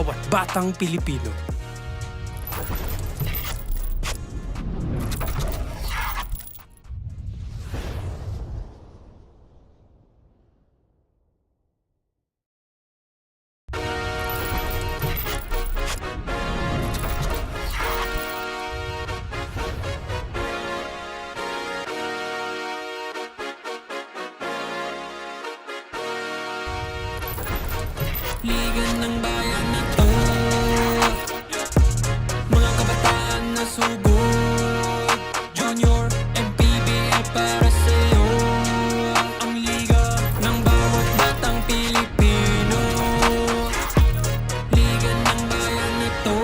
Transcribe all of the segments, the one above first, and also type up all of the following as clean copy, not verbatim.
bawat batang Pilipino. Liga ng bayan na to, mga kabataan na sugod, Junior, MPBL para sa'yo. Ang liga ng bawat batang Pilipino. Liga ng bayan na to.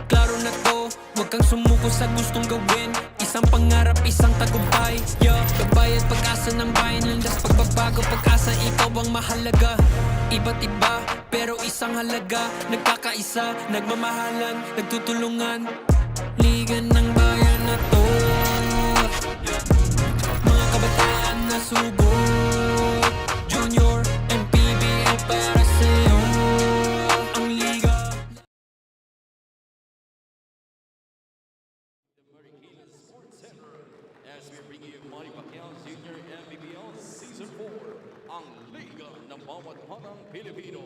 Klaro na to, huwag kang sumuko sa gustong gawin. Isang pangarap, isang tagumpay, yeah. Gabay at pag-asa ng bayan, landas pagbabago, pag-asa, ikaw ang mahalaga. Iba't iba, pero isang halaga. Nagkakaisa, nagmamahalan, nagtutulungan. Liga ng bayan na to, mga kabataan na sugod, Junior, MPBL para sa'yo. Ang liga. Marikina Sports Center as we bring you MARIKINA Junior MPBL Season 4. Ang Liga ng Bawat Batang Pilipino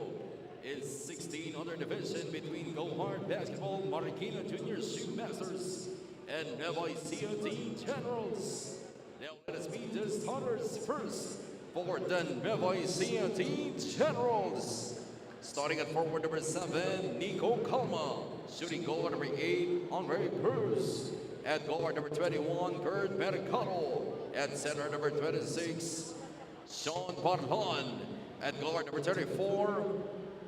is 16 other division between Go Hard Basketball, Marikina Junior Shoe Masters, and NUEVA ECIJA Team Generals. Now let us meet the starters first for the NUEVA ECIJA Team Generals. Starting at forward number 7, Nico Calma. Shooting guard number 8, Andre Cruz. At guard number 21, Kurt Mercado. At center number 26, Sean Barlan. At guard number 34,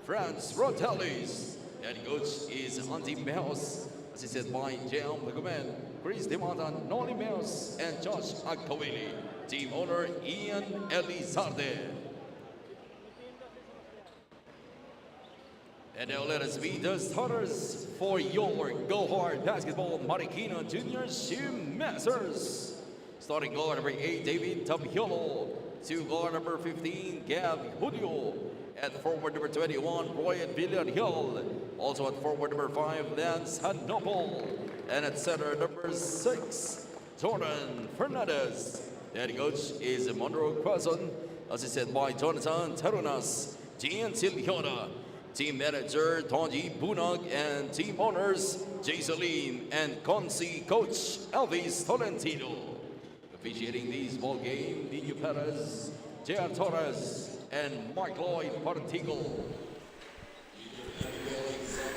Franz Rotelis. And coach is Andy Mouse, assisted by J.M. Legumen, Chris Dimata, Noli Mouse, and Josh Agkawili. Team owner Ian Elizarde. And now let us meet the starters for your Go Hard Basketball Marikina Junior Shoe Masters. Starting guard number 8, David Tapiolo. To guard number 15, Gab Julio. At forward number 21, Roy Villarreal. Also at forward number 5, Lance Hanopol. And at center number 6, Jordan Fernandez. And coach is Monroe Quezon, assisted by Jonathan Terunas, Gian Silhiona. Team manager Tonji Bunag, and team owners Jaiseline and Consi coach Elvis Tolentino. Officiating this ball game, Nino Perez, J.R. Torres, and Mark Lloyd Partigo.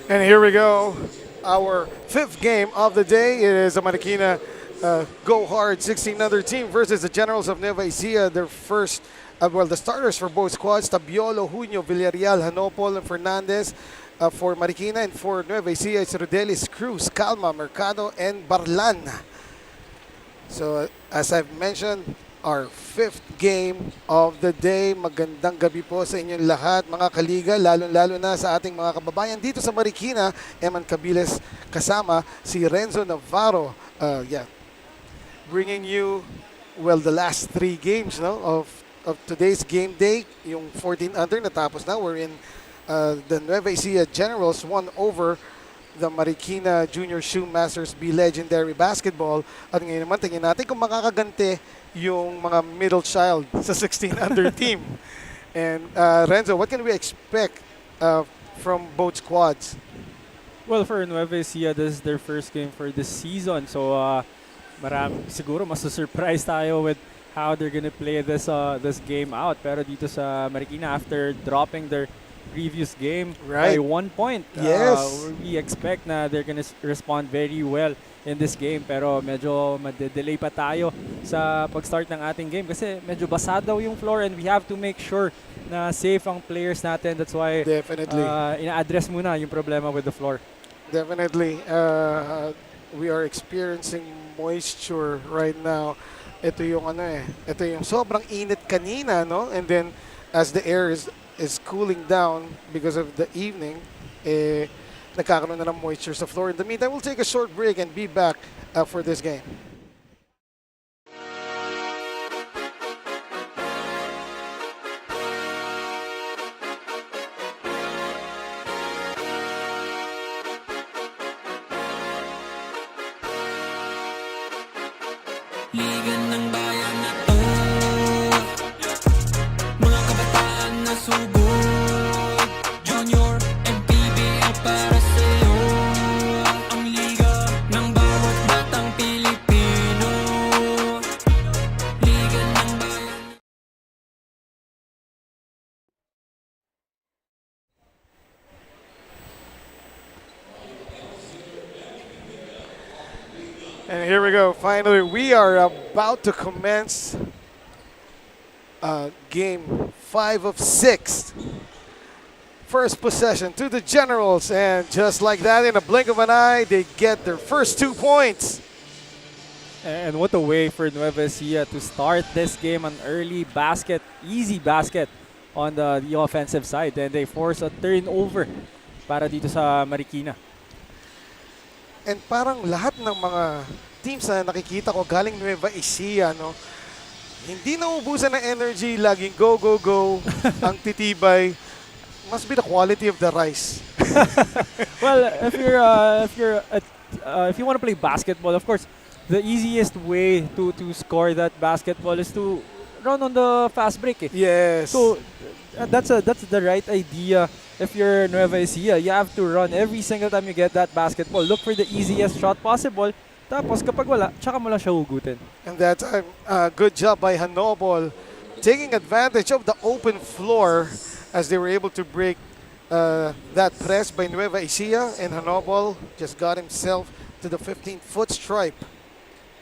And here we go, our fifth game of the day. It is a Marikina Go Hard 16-other team versus the Generals of NUEVA ECIJA. Their first, the starters for both squads, Tabiolo, Junio, Villarreal, Hanopol, and Fernandez. For Marikina, and for NUEVA ECIJA, it's Rodelis, Cruz, Calma, Mercado, and Barlan. So as I've mentioned, our fifth game of the day. Magandang gabi po sa inyong lahat, mga kaliga, lalo-lalo na sa ating mga kababayan dito sa Marikina. Eman Cabiles kasama si Renzo Navarro. Bringing you, the last three games of today's game day. Yung 14 under natapos na. We're in the NUEVA ECIJA Generals won over the Marikina Junior Shoe Masters B Legendary Basketball. At ngayon naman, tingin natin kung makakaganti yung mga middle child sa 16 under team. And Renzo, what can we expect from both squads? Well, for NUEVA ECIJA, this is their first game for this season. So, siguro masu-surprise tayo with how they're gonna play this game out. Pero dito sa Marikina, after dropping their previous game by 1 point, we expect na they're gonna respond very well in this game. Pero medyo delay pa tayo sa pag-start ng ating game kasi medyo basa daw yung floor and we have to make sure na safe ang players natin. That's why definitely ina-address muna yung problema with the floor. Definitely. We are experiencing moisture right now. Ito yung ito yung sobrang init kanina, no? And then as the air is cooling down because of the evening, nagkakaroon na ng moisture sa floor. In the meantime, we'll take a short break and be back for this game. Liga ng bayan na to, mga kabataan na sugod. Junior, MPBL para sa'yo. Ang liga ng bawat batang Pilipino. Liga ng bayan. And here we go. Finally, we are about to commence game 5 of 6. First possession to the Generals, and just like that, in a blink of an eye, they get their first 2 points. And what a way for Nueva Ecija to start this game, an early basket, easy basket on the offensive side. And they force a turnover para dito sa Marikina. And parang lahat ng mga teams na nakikita ko galing Nueva Ecija, no? Hindi naubusan ng energy, laging go, go, go, ang titibay. Must be the quality of the rice. Well, if you want to play basketball, of course, the easiest way to score that basketball is to run on the fast break. Eh. Yes. So that's the right idea. If you're Nueva Ecija, you have to run every single time you get that basketball. Look for the easiest shot possible. Tapos kapag wala, tsaka mo lang siya hugutin. And that's a good job by Hanobol, taking advantage of the open floor as they were able to break that press by Nueva Ecija, and Hanobol just got himself to the 15-foot stripe.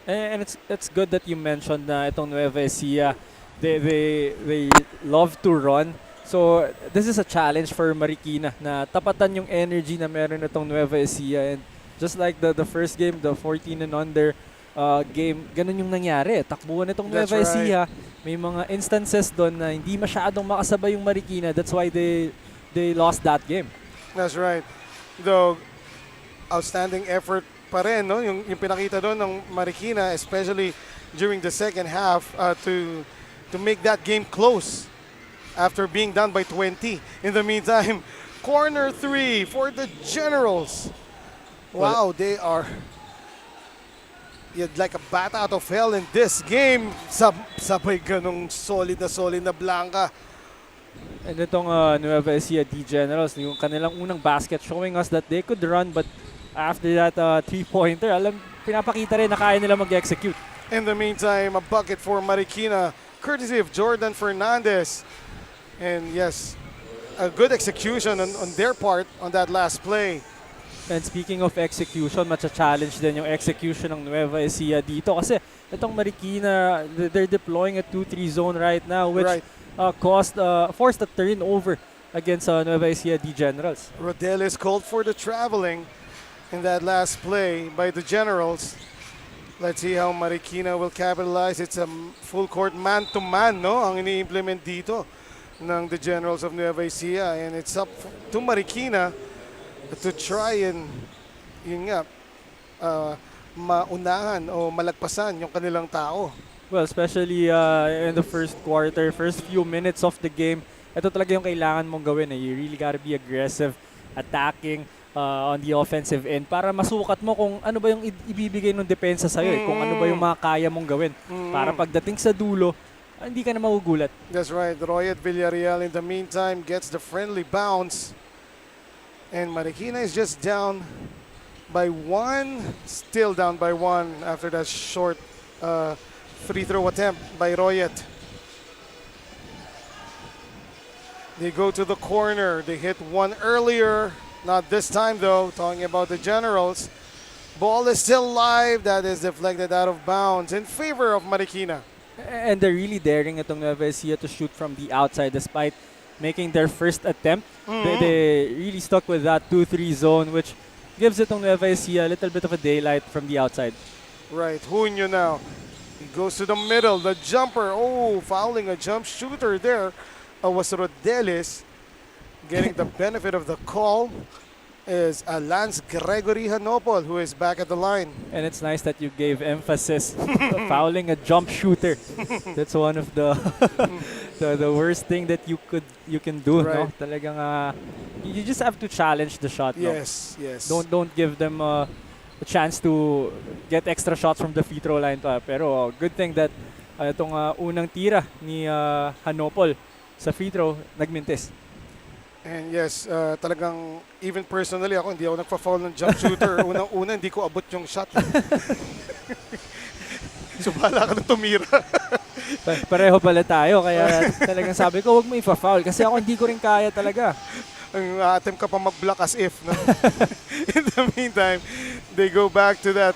And it's good that you mentioned na itong Nueva Ecija, they love to run. So this is a challenge for Marikina na tapatan yung energy na meron itong Nueva Ecija. And just like the first game, the 14 and under game, ganun yung nangyari. Takbuhan itong Nueva Ecija. May mga instances doon na hindi masyadong makasabay yung Marikina. That's why they lost that game. That's right. Though, outstanding effort pa rin, no? Yung pinakita doon ng Marikina, especially during the second half, to make that game close after being down by 20. In the meantime, corner 3 for the Generals. Wow, they are like a bat out of hell in this game. Sabay ganong solid na blanca. And itong Nueva Ecija D Generals, yung kanilang unang basket showing us that they could run, but after that three-pointer, pinapakita rin na kaya nila mag-execute. In the meantime, a bucket for Marikina, courtesy of Jordan Fernandez. And yes, a good execution on their part on that last play. And speaking of execution, matcha-challenge din yung execution ng Nueva Ecija dito. Kasi itong Marikina, they're deploying a 2-3 zone right now, which forced a turnover against Nueva Ecija D Generals. Rodel is called for the traveling in that last play by the Generals. Let's see how Marikina will capitalize. It's a full court man-to-man, no? Ang ini-implement dito ng the Generals of Nueva Ecija. And it's up to Marikina to try and yun nga, maunahan o malagpasan yung kanilang tao. Well, especially in the first quarter, first few minutes of the game, ito talaga yung kailangan mong gawin. You really gotta be aggressive, attacking on the offensive end para masukat mo kung ano ba yung ibibigay ng depensa sa'yo. Kung ano ba yung mga kaya mong gawin. Para pagdating sa dulo, hindi ka na magugulat. That's right. Royet Villarreal in the meantime gets the friendly bounce. And Marikina is just down by 1, still down by 1 after that short free throw attempt by Royet. They go to the corner. They hit one earlier. Not this time though, talking about the Generals. Ball is still live. That is deflected out of bounds in favor of Marikina. And they're really daring itong Nueva Ecija to shoot from the outside despite making their first attempt. They really stuck with that 2-3 zone, which gives itong Nueva Ecija a little bit of a daylight from the outside. Right, Junio now. He goes to the middle, the jumper. Oh, fouling a jump shooter there. Was Rodelis. Getting the benefit of the call is Lance Gregory Hanopol, who is back at the line. And it's nice that you gave emphasis fouling a jump shooter. That's one of the the worst thing that you can do. Right. No? Talagang you just have to challenge the shot. Yes, no? yes. Don't give them a chance to get extra shots from the free throw line pa. Pero good thing that itong unang tira ni Hanopol sa free throw, nagmintis. And yes, talagang even personally ako, hindi ako nagpa-foul ng jump shooter. Unang-una, hindi ko abot yung shot. So bahala ka na tumira. Pareho pala tayo, kaya talagang sabi ko, huwag mo ipa-foul. Kasi ako hindi ko rin kaya talaga. Ang attempt ka pa mag-block as if. No? In the meantime, they go back to that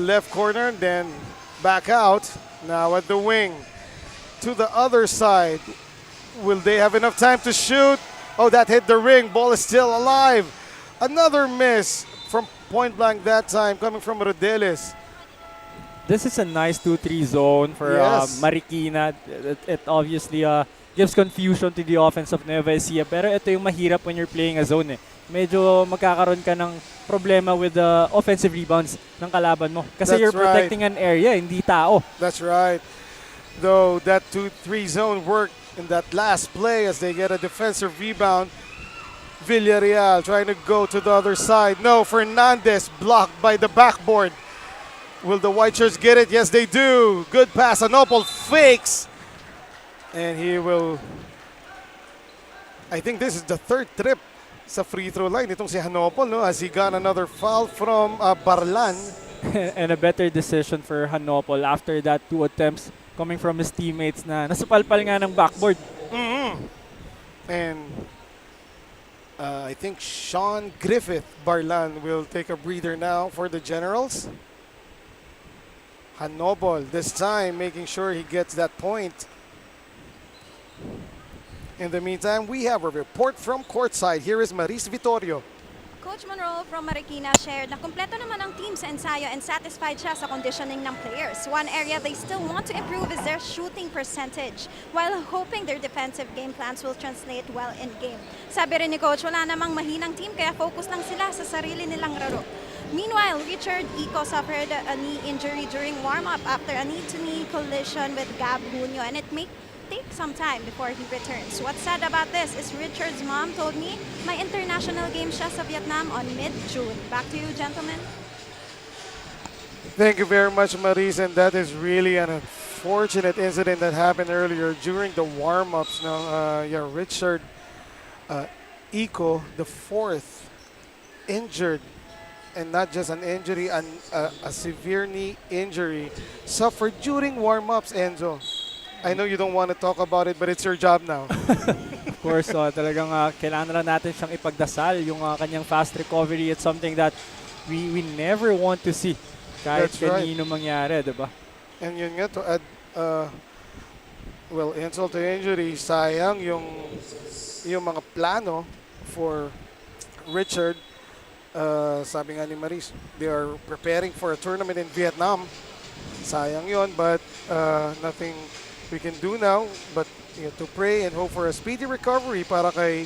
left corner, then back out. Now at the wing. To the other side. Will they have enough time to shoot? Oh, that hit the ring. Ball is still alive. Another miss from point blank that time coming from Rodeles. This is a nice 2-3 zone for Yes. Marikina. It obviously gives confusion to the offense of Nueva Ecija. Pero ito yung mahirap when you're playing a zone. Medyo magkakaroon ka ng problema with the offensive rebounds ng kalaban mo. Kasi That's you're protecting right. an area, hindi tao. That's right. Though that 2-3 zone worked in that last play as they get a defensive rebound. Villarreal trying to go to the other side. No, Fernandez blocked by the backboard. Will the white shirts get it? Yes, they do. Good pass. Anopol fakes. And he will... I think this is the third trip sa free throw line. Itong si Hanopol, no? As he got another foul from Barlan. And a better decision for Hanopol after that 2 attempts coming from his teammates na nasupalpal nga ng backboard. And I think Sean Griffith Barlan will take a breather now for the Generals. Hanopol this time making sure he gets that point. In the meantime, we have a report from courtside. Here is Maris Vittorio. Coach Monroe from Marikina shared na kumpleto naman ang team sa ensayo and satisfied siya sa conditioning ng players. One area they still want to improve is their shooting percentage, while hoping their defensive game plans will translate well in game. Sabi rin ni Coach, wala namang mahinang team kaya focus lang sila sa sarili nilang laro. Meanwhile, Richard Ico suffered a knee injury during warm-up after a knee-to-knee collision with Gab Bunyo, and it may take some time before he returns. What's sad about this is Richard's mom told me may international game siya sa Vietnam on mid-June. Back to you, gentlemen. Thank you very much, Maris. And that is really an unfortunate incident that happened earlier during the warm-ups. Now, Richard Ico, the fourth injured, and not just an injury, a severe knee injury, suffered during warm-ups, Enzo. I know you don't want to talk about it, but it's your job now. Of course, talagang kailangan na natin siyang ipagdasal yung kanyang fast recovery. It's something that we never want to see kahit That's right. kanino mangyari, diba? And yun nga, to add, insult to injury, sayang yung mga plano for Richard. Sabi nga ni Maris, they are preparing for a tournament in Vietnam. Sayang yun, but nothing we can do now but to pray and hope for a speedy recovery para kay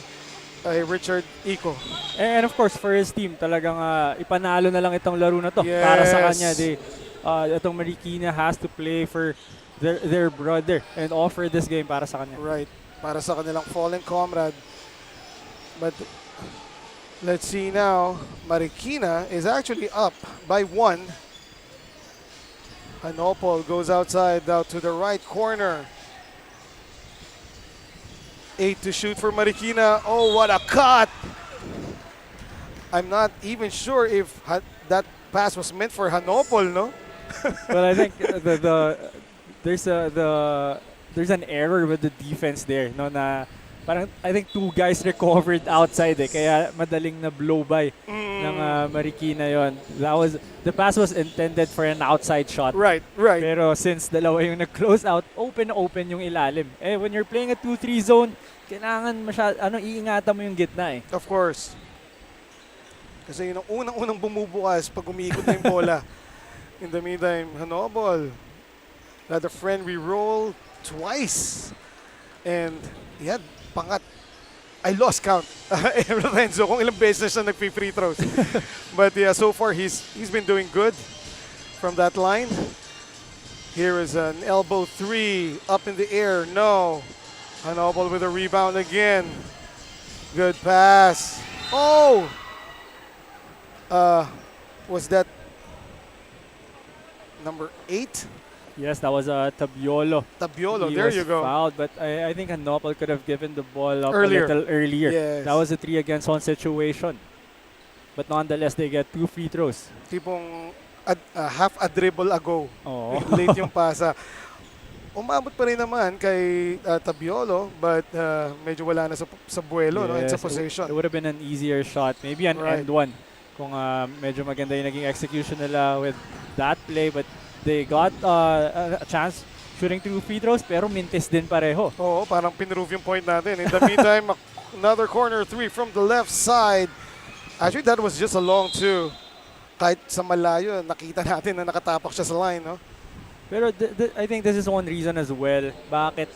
Richard Ico. And of course, for his team, talagang ipanalo na lang itong laro na to para sa kanya. Itong Marikina has to play for their brother and offer this game para sa kanya. Right, para sa kanilang fallen comrade. But let's see now, Marikina is actually up by 1. Hanopol goes outside out to the right corner. 8 to shoot for Marikina. Oh, what a cut! I'm not even sure if that pass was meant for Hanopol, no? Well, I think there's an error with the defense there, no, na parang I think 2 guys recovered outside kaya madaling na blow by ng Marikina yon. The pass was intended for an outside shot. Right. Pero since dalawa yung nag-close out, open yung ilalim. When you're playing a 2-3 zone, kailangan iingatan mo yung gitna . Of course. Kasi yun ang unang-unang bumubukas pag umiikot na yung bola. In the meantime, Hanopol had a friendly roll twice. And he had pangat. I lost count. Lorenzo, kung ilang beses na siya nag-free throws. But yeah, so far he's been doing good from that line. Here is an elbow 3 up in the air. No. Hanopol with a rebound again. Good pass. Oh! Was that number 8. Yes, that was Tabiolo. Tabiolo, He there was you go. fouled, but I think Hanopol could have given the ball up Earlier. a little earlier. Yes. That was a 3 against 1 situation. But nonetheless, they get 2 free throws. Tipong half a dribble ago. Oh. Late yung pasa. Umabot pa rin naman kay Tabiolo, but medyo wala na sa buwelo, no, and sa Yes, possession. It would have been an easier shot. Maybe an Right. end one. Kung medyo maganda yung naging execution nila with that play. But they got a chance shooting 2 free throws, pero mintis din pareho. Oo, parang pinrove yung point natin. In the meantime, another corner 3 from the left side. Actually, that was just a long 2. Kahit sa malayo, nakita natin na nakatapak siya sa line, no? Pero I think this is one reason as well bakit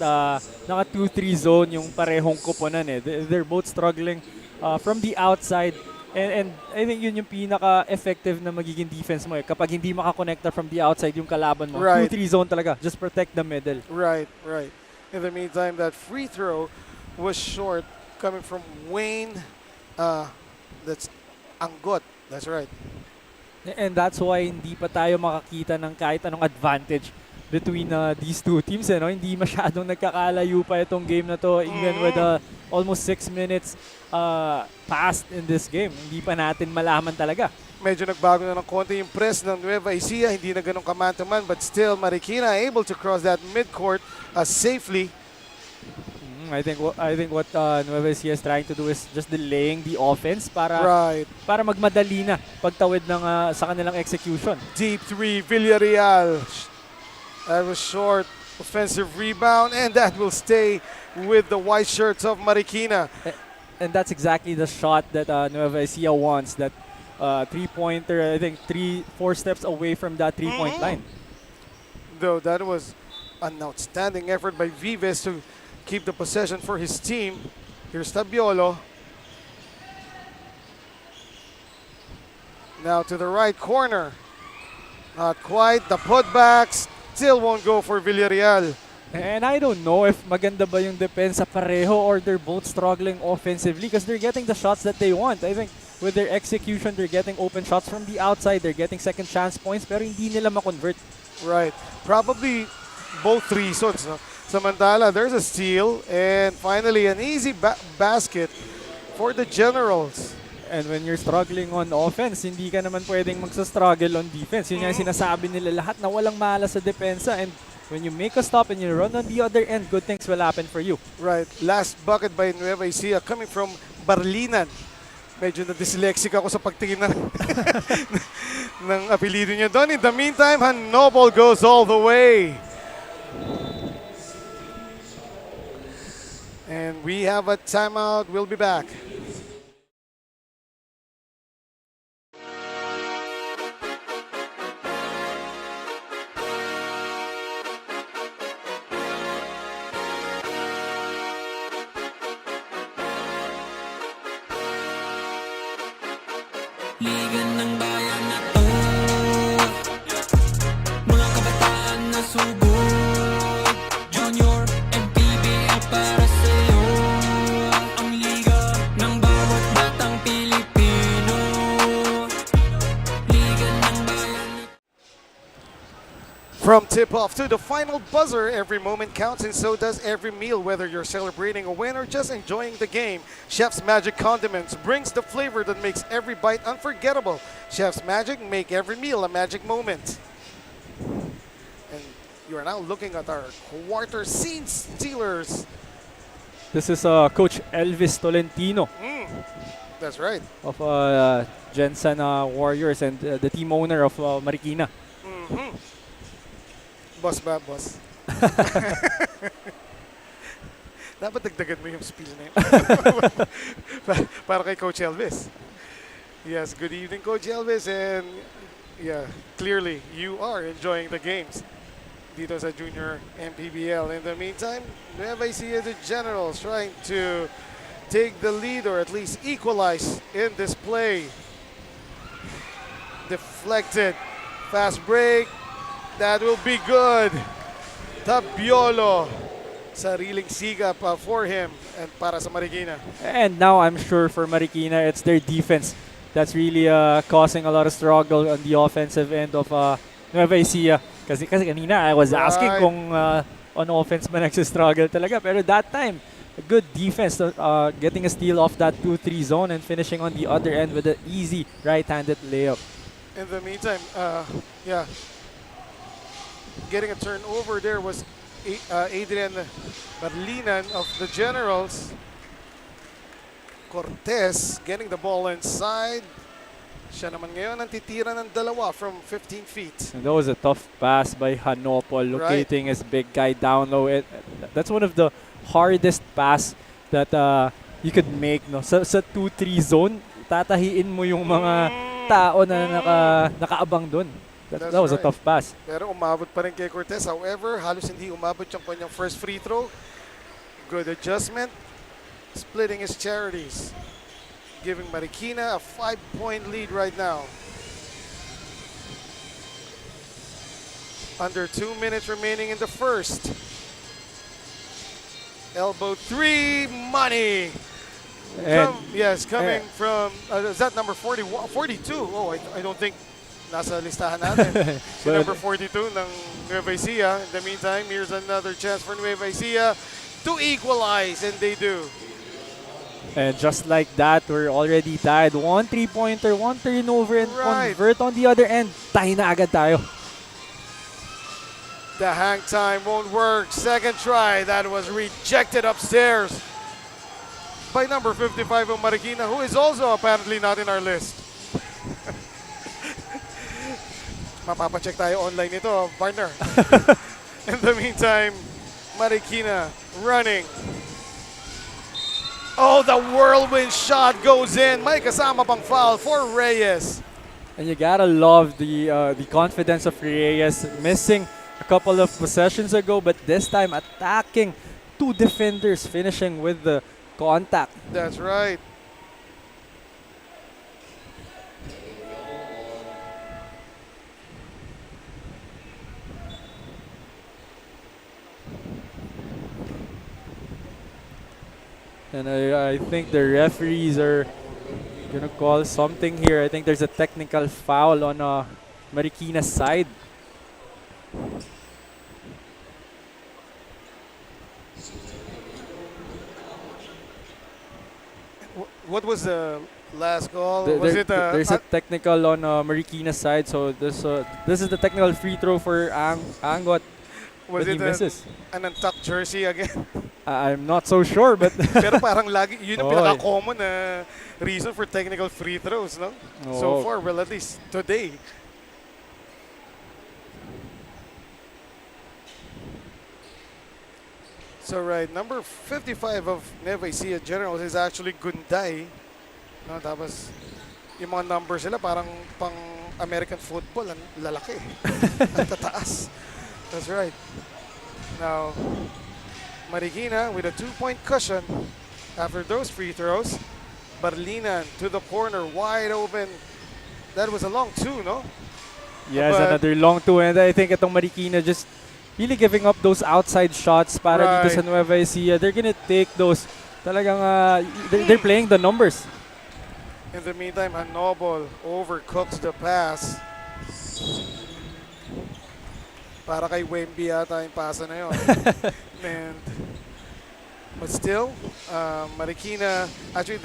naka 2-3 zone yung parehong koponan eh. They're both struggling from the outside. And I think yun yung pinaka-effective na magiging defense mo eh. Kapag hindi makakonekta from the outside yung kalaban mo. Right. 2-3 zone talaga. Just protect the middle. Right, right. In the meantime, that free throw was short coming from Wayne. That's Anggot. That's right. And that's why hindi pa tayo makakita ng kahit anong advantage between these two teams. Eh, no? Hindi masyadong nagkakalayo pa itong game na to even with almost 6 minutes passed in this game. Hindi pa natin malaman talaga. Medyo nagbago na ng konti yung press ng Nueva Ecija. Hindi na ganun kaman-to-man, but still Marikina able to cross that midcourt safely. I think what Nueva Ecija is trying to do is just delaying the offense para magmadali na pagtawid ng sa kanilang execution. Deep 3, Villarreal. That was short. Offensive rebound, and that will stay with the white shirts of Marikina. And that's exactly the shot that Nueva Ecija wants. That three-pointer, I think 4 steps away from that three-point line. Though that was an outstanding effort by Vives to keep the possession for his team. Here's Tabiolo. Now to the right corner. Not quite. The putback still won't go for Villarreal. And I don't know if maganda ba yung depensa pareho or they're both struggling offensively because they're getting the shots that they want. I think with their execution, they're getting open shots from the outside. They're getting second chance points pero hindi nila ma-convert. Right. Probably both reasons. No? Samantala, there's a steal, and finally an easy basket for the Generals. And when you're struggling on offense, hindi ka naman pwedeng magsa-struggle on defense. Yun yung sinasabi nila lahat na walang malas sa depensa. And when you make a stop and you run on the other end, good things will happen for you. Right. Last bucket by Nueva Ecija coming from Barlinan. Medyo na-dyslexic ako sa pagtingin ng apelido niya doon. In the meantime, Hanopol goes all the way. And we have a timeout. We'll be back. Liga ng bayan na to, mga kabataan na sugod, Junior, MPBL para sa'yo. Ang liga ng bawat batang Pilipino. Liga ng bayan na From tip-off to the final buzzer, every moment counts and so does every meal. Whether you're celebrating a win or just enjoying the game, Chef's Magic Condiments brings the flavor that makes every bite unforgettable. Chef's Magic, make every meal a magic moment. And you are now looking at our quarter scene stealers. This is Coach Elvis Tolentino That's right. of Jensen Warriors and the team owner of Marikina. Boss ba, boss? Dapat dagdagan mo yung spiel na yun. Para kay Coach Elvis. Yes, good evening, Coach Elvis. And yeah, clearly you are enjoying the games dito sa Junior MPBL. In the meantime, Nueva Ecija, the Generals, trying to take the lead or at least equalize in this play. Deflected. Fast break. That will be good. Tabiolo. Sariling sigap for him and para sa Marikina. And now I'm sure for Marikina, it's their defense that's really causing a lot of struggle on the offensive end of Nueva Ecija. Kasi kanina I was asking Right. kung on offense ba nagsistruggle talaga. Pero that time, a good defense, getting a steal off that 2-3 zone and finishing on the other end with an easy right-handed layup. In the meantime, yeah, getting a turnover there was Adrian Marlinan of the Generals. Cortez getting the ball inside. Siya naman ngayon ang titira ng dalawa from 15 feet. And that was a tough pass by Hanopol, locating his big guy down low. That's one of the hardest pass that you could make. No? Sa 2-3 zone, tatahiin mo yung mga tao na nakaabang dun. That was a tough pass. Pero umabot pa rin kay Cortez. However, halos hindi umabot yung kanyang first free throw. Good adjustment. Splitting his charities. Giving Marikina a 5-point lead right now. Under 2 minutes remaining in the first. Elbow three, money. Coming from, is that number 41, 42? Oh, I don't think nasa listahan natin. Si number 42 ng Nueva Ecija. In the meantime, here's another chance for Nueva Ecija to equalize, and they do. And just like that, we're already tied. 1 3-pointer, 1 turnover, and convert on the other end. Tayo na agad tayo. The hang time won't work. Second try, that was rejected upstairs by number 55 of Marikina, who is also apparently not in our list. Mapapacheck tayo online ito, partner. In the meantime, Marikina running. Oh, the whirlwind shot goes in. May kasama pang foul for Reyes. And you gotta love the confidence of Reyes, missing a couple of possessions ago, but this time attacking 2 defenders, finishing with the contact. That's right. And I think the referees are gonna call something here. I think there's a technical foul on Marikina's side. What was the last call? Was it there's a technical on Marikina's side, so this is the technical free throw for Angot. was but he it misses. an untucked jersey again? I'm not so sure, but Pero parang lagi, yun ang Oo, pinaka-common na reason for technical free throws, no? So Oo. far, well, at least today. So right, number 55 of Nueva Ecija Generals is actually Gunday. No, tapos yung mga numbers nila parang pang American football, ang lalaki. Ang tataas. That's right. Now, Marikina with a 2-point cushion after those free throws. Barlinan to the corner, wide open. That was a long 2, no? yes, But- another long 2, and I think itong Marikina just really giving up those outside shots para dito sa Right. Nueva Ecija. They're gonna take those. Talagang they're playing the numbers. In the meantime, Hanobol overcooks the pass. Para kay Wemby yata yung pasa na yun. And, but still, Marikina, actually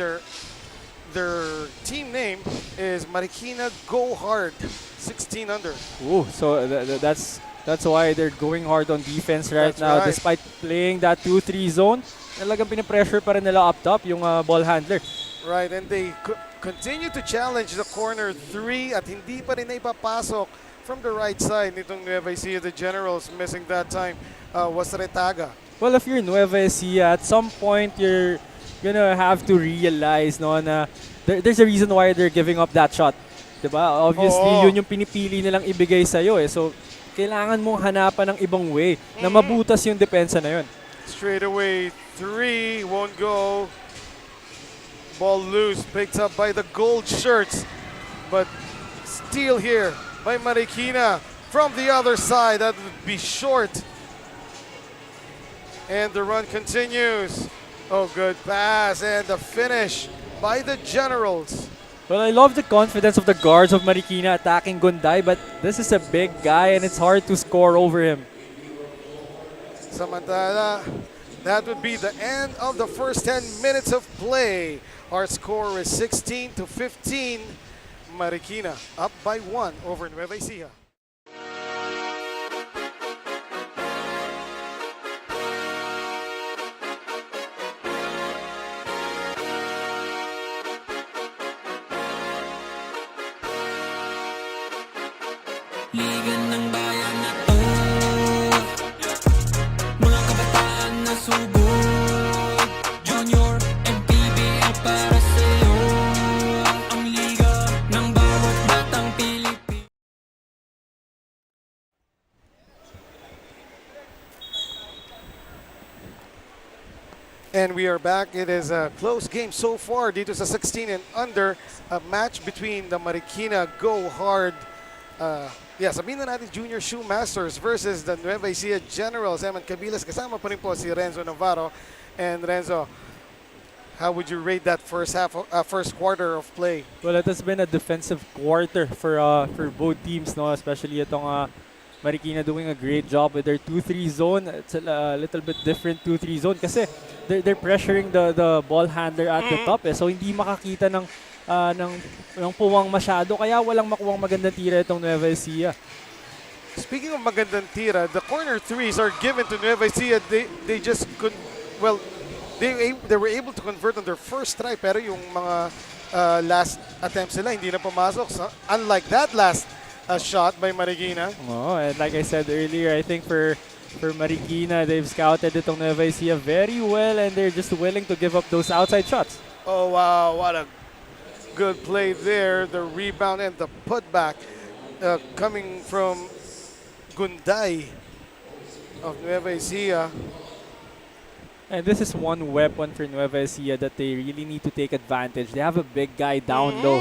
their team name is Marikina Go Hard, 16 under. Ooh, so that's why they're going hard on defense right That's now. right. Despite playing that 2-3 zone, talagang pinapressure pa rin nila up top yung ball handler. Right, and they continue to challenge the corner 3 at hindi pa rin na ipapasok from the right side nitong Nueva Ecija. The Generals missing that time was Retaga. Well, if you're Nueva Ecija, at some point you're gonna have to realize na there's a reason why they're giving up that shot. Diba? Obviously, Oo. yun yung pinipili nilang ibigay sa'yo eh. So, kailangan mong hanapan ng ibang way na mabutas yung depensa na yun. Straight away 3 won't go. Ball loose, picked up by the gold shirts, but steal here by Marikina from the other side. That would be short. And the run continues. Oh, good pass and the finish by the Generals. Well, I love the confidence of the guards of Marikina attacking Gunday, but this is a big guy and it's hard to score over him. Samantala, that would be the end of the first 10 minutes of play. Our score is 16-15. Marikina up by 1 over Nueva Ecija. Liga ng bayan na to, mga kabataan na sugod, Junior, MPBL para sa'yo, ang liga ng bawat batang Pilipino. And we are back. It is a close game so far dito sa 16 and under. A match between the Marikina Go Hard, sabihin na natin Junior Shoe Masters versus the Nueva Ecija Generals. Eman Cabilas, kasama pa rin po si Renzo Navarro. And Renzo, how would you rate that first quarter of play? Well, it has been a defensive quarter for both teams, no? Especially itong Marikina doing a great job with their 2-3 zone. It's a little bit different 2-3 zone kasi they're pressuring the ball handler at the top, so hindi makakita ng puwang masyado, kaya walang makuwang magandang tira itong Nueva Ecija. Speaking of magandang tira, the corner threes are given to Nueva Ecija. They just couldn't, well, they were able to convert on their first try, pero yung mga last attempts nila hindi na pumasok. So, unlike that last shot by Marikina. Oh, and like I said earlier, I think for Marikina, they've scouted itong Nueva Ecija very well and they're just willing to give up those outside shots. Oh wow, what a good play there. The rebound and the putback coming from Gunday of Nueva Ecija. And this is one weapon for Nueva Ecija that they really need to take advantage. They have a big guy down low.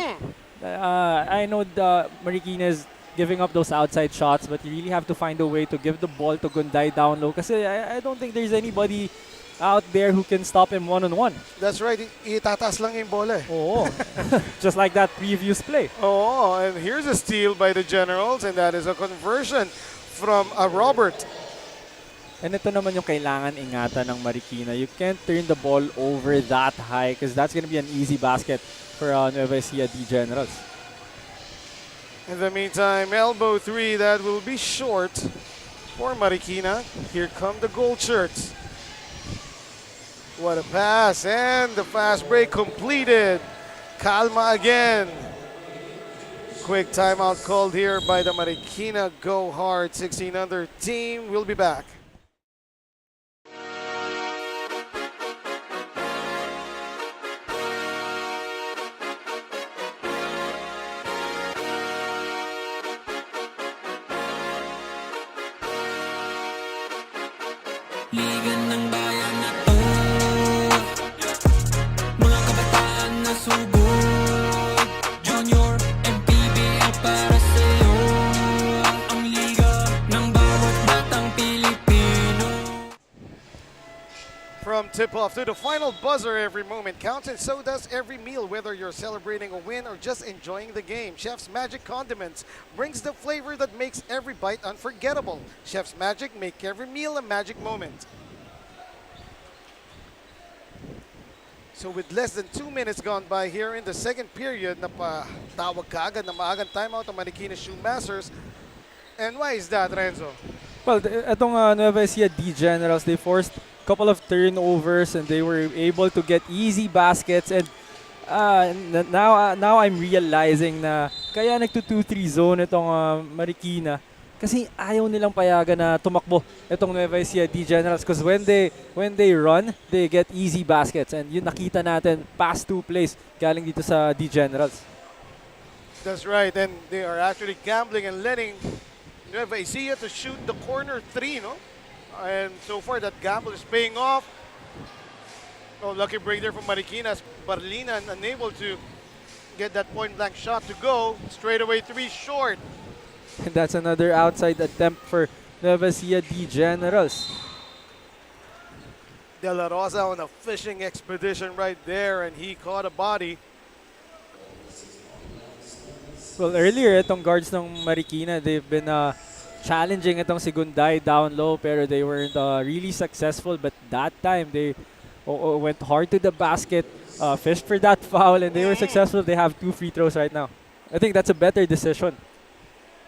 I know the Marikina is giving up those outside shots, but you really have to find a way to give the ball to Gunday down low kasi I don't think there's anybody out there who can stop him one-on-one. That's right. Itataas lang yung bola. Oo. Just like that previous play. Oh, and here's a steal by the Generals, and that is a conversion from Robert. And ito naman yung kailangan ingatan ng Marikina. You can't turn the ball over that high because that's going to be an easy basket for Nueva Ecija D Generals. In the meantime, elbow three, that will be short for Marikina. Here come the gold shirts. What a pass, and the fast break completed. Calma again. Quick timeout called here by the Marikina Go Hard 16 under team. We'll be back. Liga ng bayan na to, mga kabataan na sugod, Junior, MPBL para sa'yo, ang liga ng bawat batang Pilipino. From tip-off to the final buzzer, every moment counts, and so does every meal, whether you're celebrating a win or just enjoying the game. Chef's Magic Condiments brings the flavor that makes every bite unforgettable. Chef's Magic, make every meal a magic moment. So with less than 2 minutes gone by here in the second period, napatawag kaagad na maagang timeout ang Marikina Shoe Masters. And why is that, Renzo? Well, itong Nueva Ecija D Generals, they forced a couple of turnovers and they were able to get easy baskets. And now I'm realizing na kaya nagto-2-3 zone itong Marikina kasi ayaw nilang payagan na tumakbo itong Nueva Ecija D Generals because when they run, they get easy baskets. And yun nakita natin past 2 plays galing dito sa D Generals. That's right, and they are actually gambling and letting Nueva Ecija to shoot the corner 3, no? And so far, that gamble is paying off. Oh, lucky break there from Marikina. Barlina unable to get that point-blank shot to go. Straight away 3 short. And that's another outside attempt for Nueva Ecija D Generals. De La Rosa on a fishing expedition right there, and he caught a body. Well, earlier, itong guards ng Marikina, they've been challenging itong si Gunday down low, pero they weren't really successful. But that time, they went hard to the basket, fished for that foul, and they were successful. They have 2 free throws right now. I think that's a better decision.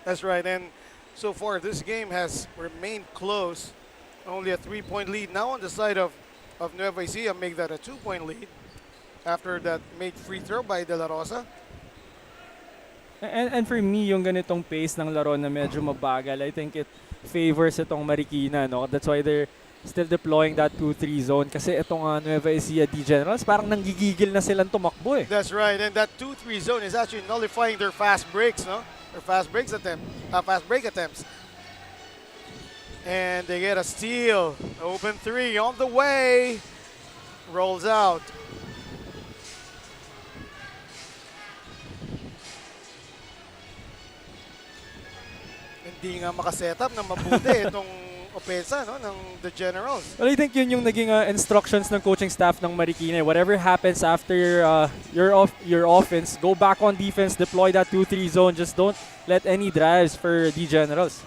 That's right. And so far, this game has remained close. Only a 3-point lead. Now on the side of Nueva Ecija, make that a 2-point lead after that made free throw by De La Rosa. And for me, yung ganitong pace ng laro na medyo mabagal, I think it favors itong Marikina, no? That's why they're still deploying that 2-3 zone. Kasi itong Nueva Ecija D Generals, parang nanggigigil na silang tumakbo eh. That's right. And that 2-3 zone is actually nullifying their fast breaks, no? Their fast break attempts. And they get a steal. Open 3 on the way. Rolls out. Hindi nga makasetup na mabuti itong opensa, no, ng the Generals. Well, I think yun yung naging instructions ng coaching staff ng Marikina. Whatever happens after your offense, go back on defense, deploy that 2-3 zone. Just don't let any drives for the Generals.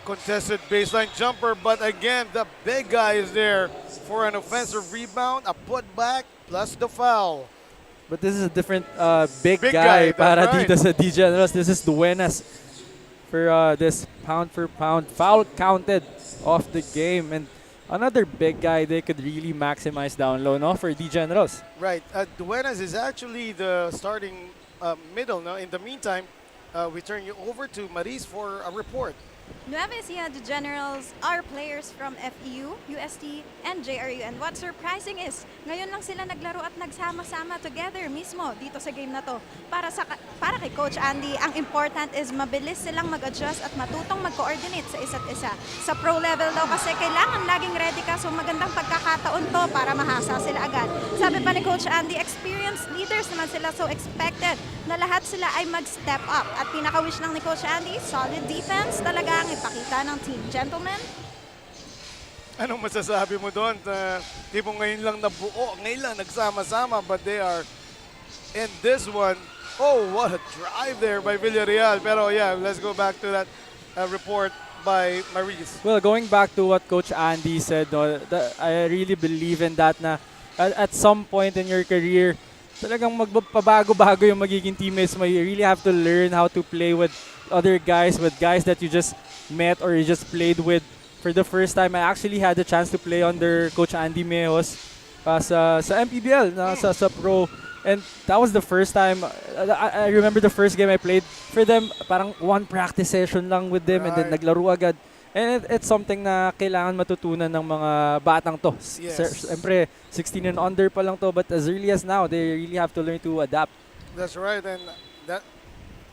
Contested baseline jumper, but again, the big guy is there for an offensive rebound, a putback, plus the foul. But this is a different big guy, guy that's para right. dito sa D Generals. This is Duenas for this pound-for-pound foul counted off the game. And another big guy they could really maximize down low, no, for D Generals. Right. Duenas is actually the starting middle. No? In the meantime, we turn you over to Maris for a report. Nueva Ecija, the Generals are players from FEU, UST, and JRU. And what's surprising is, ngayon lang sila naglaro at nagsama-sama together mismo dito sa game na to. Para kay Coach Andy, ang important is mabilis silang mag-adjust at matutong mag-coordinate sa isa't isa. Sa pro level daw kasi kailangan laging ready ka, so magandang pagkakataon to para mahasa sila agad. Sabi pa ni Coach Andy, experienced leaders naman sila, so expected na lahat sila ay mag-step up. At pinaka-wish lang ni Coach Andy, solid defense talaga ang ipakita ng team. Gentlemen? Anong masasabi mo doon? Tipong ngayon lang nabuo, ngayon lang nagsama-sama, but they are in this one. Oh, what a drive there by Villarreal. Pero yeah, let's go back to that report by Maris. Well, going back to what Coach Andy said, no, I really believe in that na at some point in your career, talagang magpabago-bago yung magiging teammates mo. You really have to learn how to play with other guys, with guys that you just met or you just played with for the first time. I actually had the chance to play under Coach Andy Mejos sa MPBL, sa pro. And that was the first time, I remember the first game I played for them, parang one practice session lang with them and then naglaro agad. And it's something na kailangan matutunan ng mga batang to. Yes. Siyempre, 16 and under pa lang to, but as early as now, they really have to learn to adapt. That's right, and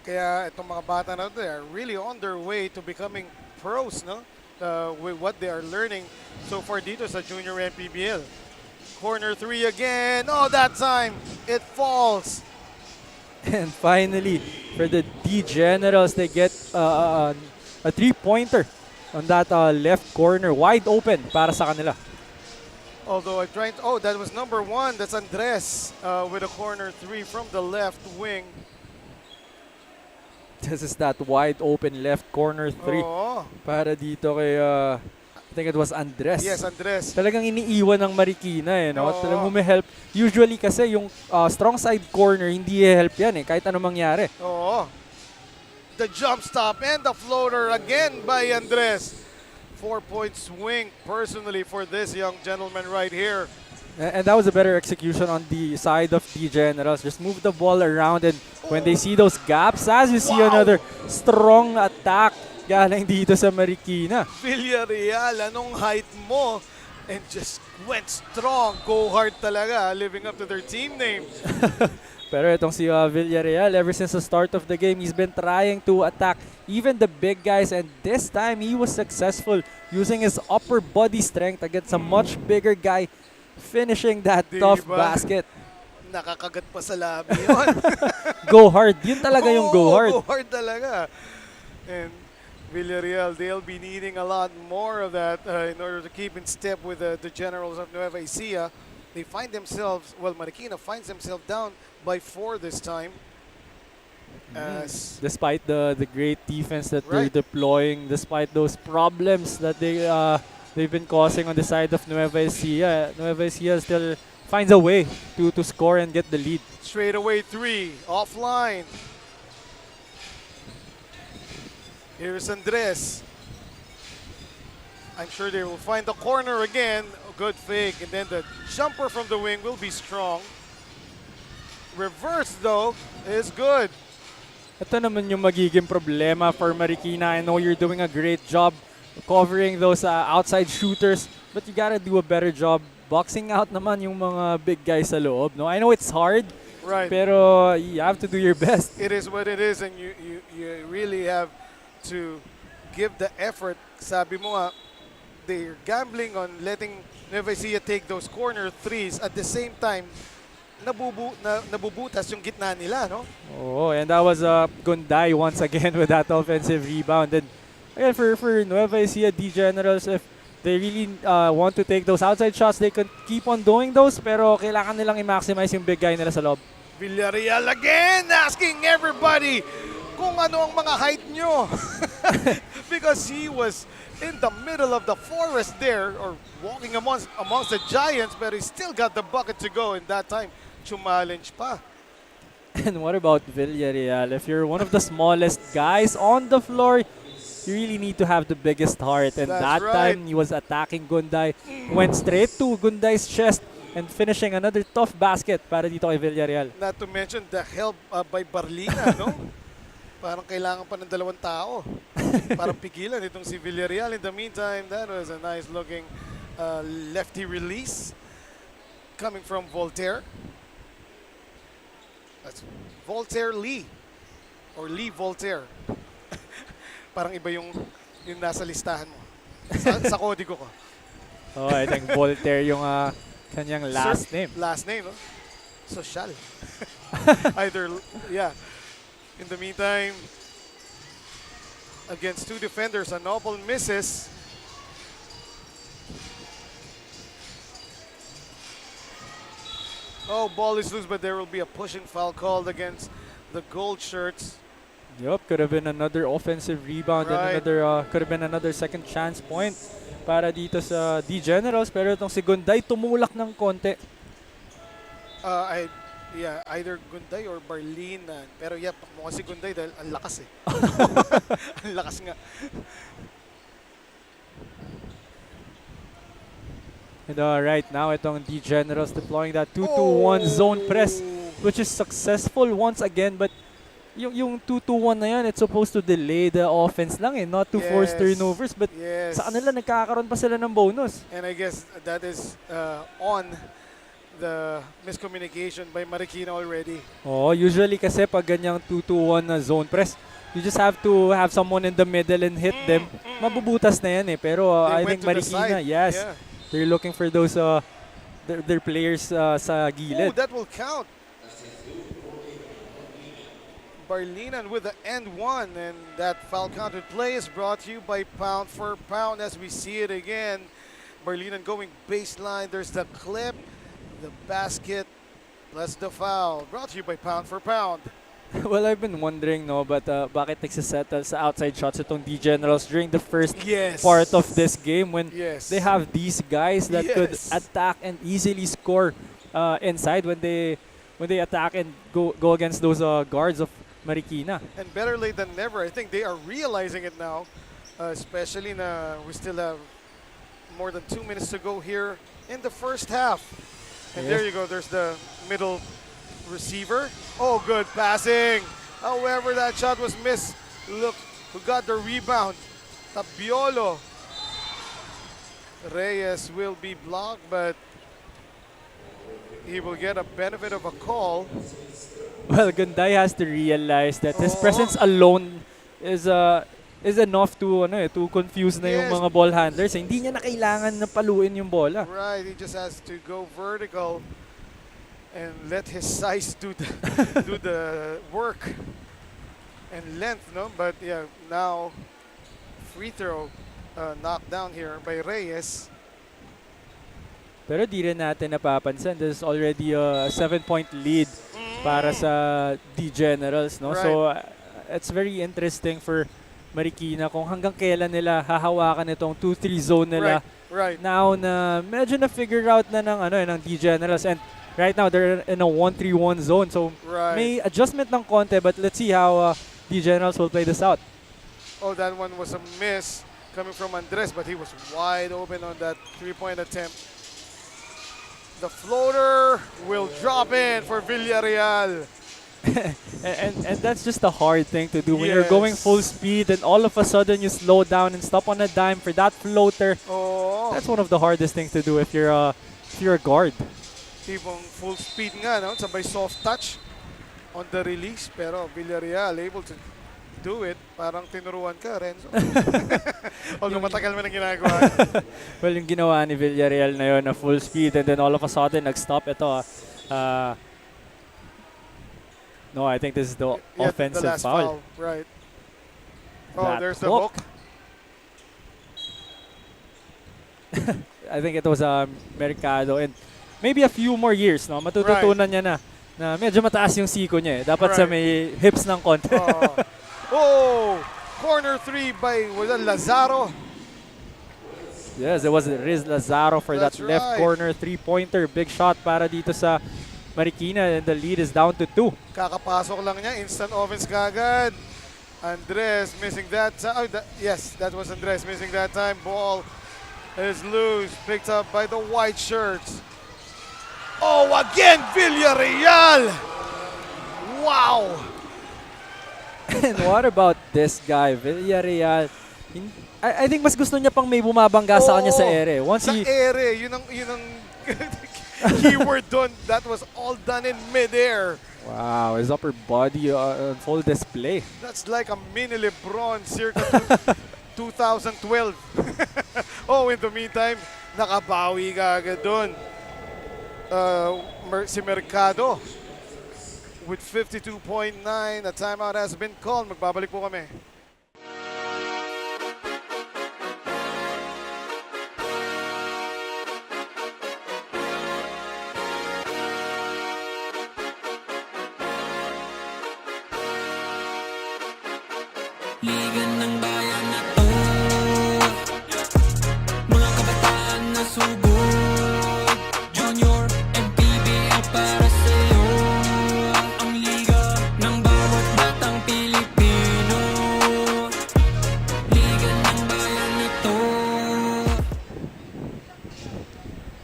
kaya itong mga bata na they are really on their way to becoming pros, no? With what they are learning so far dito sa Junior MPBL. Corner 3 again. Oh, that time it falls. And finally, for the D Generals, they get a 3-pointer on that left corner, wide open para sa kanila. Although I tried, oh, that was number 1. That's Andres with a corner 3 from the left wing. This is that wide open left corner 3 para dito kay, I think it was Andres. Yes, Andres. Talagang iniiwan ng Marikina eh, no? Talagang humihelp. Usually kasi yung strong side corner, hindi help yan eh, kahit anong mangyari. Oo. The jump stop and the floater again by Andres. 4-point swing personally for this young gentleman right here. And that was a better execution on the side of the Generals. Just move the ball around and when they see those gaps, as you see another strong attack galing dito sa Marikina. Villarreal, anong height mo? And just went strong. Go hard talaga, living up to their team name. Pero itong si Villarreal, ever since the start of the game, he's been trying to attack even the big guys. And this time, he was successful using his upper body strength against a much bigger guy, finishing that tough basket. Nakakagat pa sa labi yun. Go hard. Yun talaga yung go hard. Go hard talaga. And Villarreal, they'll be needing a lot more of that in order to keep in step with the Generals of Nueva Ecija. They find themselves, well, Marikina finds themselves down by 4 this time. Despite the great defense that they're Right. deploying, despite those problems that they've been causing on the side of Nueva Ecija still finds a way to score and get the lead. Straight away three, offline. Here's Andres. I'm sure they will find the corner again. Good fake, and then the jumper from the wing will be strong. Reverse though is good. Ito naman yung magiging problema for Marikina. I know you're doing a great job covering those outside shooters, but you gotta do a better job boxing out naman yung mga big guys sa loob. No, I know it's hard, Right. pero you have to do your best. It is what it is, and you really have to give the effort. Sabi mo nga, they're gambling on letting Nueva Ecija take those corner threes at the same time. Nabubutas yung gitna nila, no? Oh, and that was Gunday once again with that offensive rebound. And again, for Nueva Ecija D Generals, if they really want to take those outside shots, they can keep on doing those, pero kailangan nilang i-maximize yung big guy nila sa loob. Villarreal again asking everybody kung ano ang mga height nyo. Because he was in the middle of the forest there, or walking amongst the giants, but he still got the bucket to go, and that time, challenge pa. And what about Villarreal? If you're one of the smallest guys on the floor, you really need to have the biggest heart. And That's that right. time, he was attacking Gunday, went straight to Gunday's chest, and finishing another tough basket para dito kay Villarreal. Not to mention the help by Barlina, no? Parang kailangan pa ng dalawang tao. Parang pigilan itong si Villarreal. In the meantime, that was a nice looking lefty release coming from Voltaire. That's Voltaire Lee. Or Lee Voltaire. Parang iba yung nasa listahan mo. Sa kodigo ko. Oh, I think Voltaire yung kanyang last Sir, name. Last name, no? Social. Either, yeah. In the meantime, against two defenders, a noble misses. Oh, ball is loose, but there will be a pushing foul called against the gold shirts. Yup, could have been another offensive rebound Right. and another could have been another second chance point para dito sa D Generals, pero itong si Gunday tumulak ng konti. Either Gunday or Barlina. Pero yeah, mukhang si Gunday dahil ang lakas eh. Ang lakas nga. And right now, itong D Generals deploying that 2-2-1 zone press, which is successful once again, but yung 2-2-1 na yan, it's supposed to delay the offense lang eh, not to force turnovers, but Yes. sa kanila nagkakaroon pa sila ng bonus. And I guess that is on the miscommunication by Marikina already. Oh, usually kasi pag ganyang 2-2-1 na zone press, you just have to have someone in the middle and hit them. Mabubutas na yan eh, pero They I went think to the Marikina, side. yes, Yeah. they're looking for those their players sa Oh, gilid. that will count. Barlinan with the end one, and that foul counted play is brought to you by Pound for Pound as we see it again. Barlinan going baseline. There's the clip, the basket, plus the foul. Brought to you by Pound for Pound. Well, I've been wondering, no, but bakit nagsisettle sa outside shots itong D Generals during the first Yes. part of this game when Yes. they have these guys that could Yes. attack and easily score inside when they attack and go against those guards of Marikina. And better late than never. I think they are realizing it now, especially na we still have more than 2 minutes to go here in the first half. And there you go. There's the middle receiver. Oh, good passing. However, that shot was missed. Look who got the rebound. Tapiolo. Reyes will be blocked, but he will get a benefit of a call. Well, Gunday has to realize that his presence alone is enough to confuse na yung Yes. mga ball handlers. Hindi niya na kailangan na paluin yung bola. Right, he just has to go vertical and let his size do the work and length, no? But yeah, now free throw knocked down here by Reyes. Pero di rin natin napapansin. There's already a 7-point lead para sa D-Generals, no? Right. So, it's very interesting for Marikina kung hanggang kailan nila hahawakan itong 2-3 zone nila. Right. Now na medyo na-figure out na ng D-Generals, and right now they're in a 1-3-1 zone. So, Right. may adjustment ng konti, but let's see how D-Generals will play this out. Oh, that one was a miss coming from Andres, but he was wide open on that three-point attempt. The floater will drop in for Villarreal. and that's just a hard thing to do when you're going Yes. full speed and all of a sudden you slow down and stop on a dime for that floater. Oh, That's one of the hardest things to do if you're a guard. tipong full speed nga, no? Sabay soft touch on the release, pero Villarreal able to do it. Parang tinuruan ka, Renzo. Although matagal mo na ginagawa. Well, yung ginawa ni Villarreal na yun na full speed and then all of a sudden nag-stop ito. No, I think this is the Yeah, offensive the last foul. Right. Oh, That there's the hook. hook. I think it was Mercado, and maybe a few more years, no? Matututunan niya na medyo mataas yung siko niya. Dapat sa Right. may hips ng konti. Oh, corner three by was it Lazaro? Yes, it was Riz Lazaro for That's that left right. corner three-pointer. Big shot para dito sa Marikina, and the lead is down to 2. Kakapasok lang niya, instant offense kagad. Andres missing that time. Yes, that was Andres missing that time. Ball is loose, picked up by the white shirts. Oh, again, Villarreal! Wow! And what about this guy, Villarreal? I think mas gusto niya pang may bumabangga sa kanya sa ere. Once Sa ere, yun ang keyword doon. That was all done in midair. Wow, his upper body on full display. That's like a mini Lebron circa 2012. Oh, in the meantime, nakabawi ka agad doon. Si Mercado with 52.9. A timeout has been called. Magbabalik po kami. Liga ng bayan na to, mga kabataan na sugod, Junior, MPBL para sa'yo. Ang liga ng bawat batang Pilipino, liga ng bayan na to.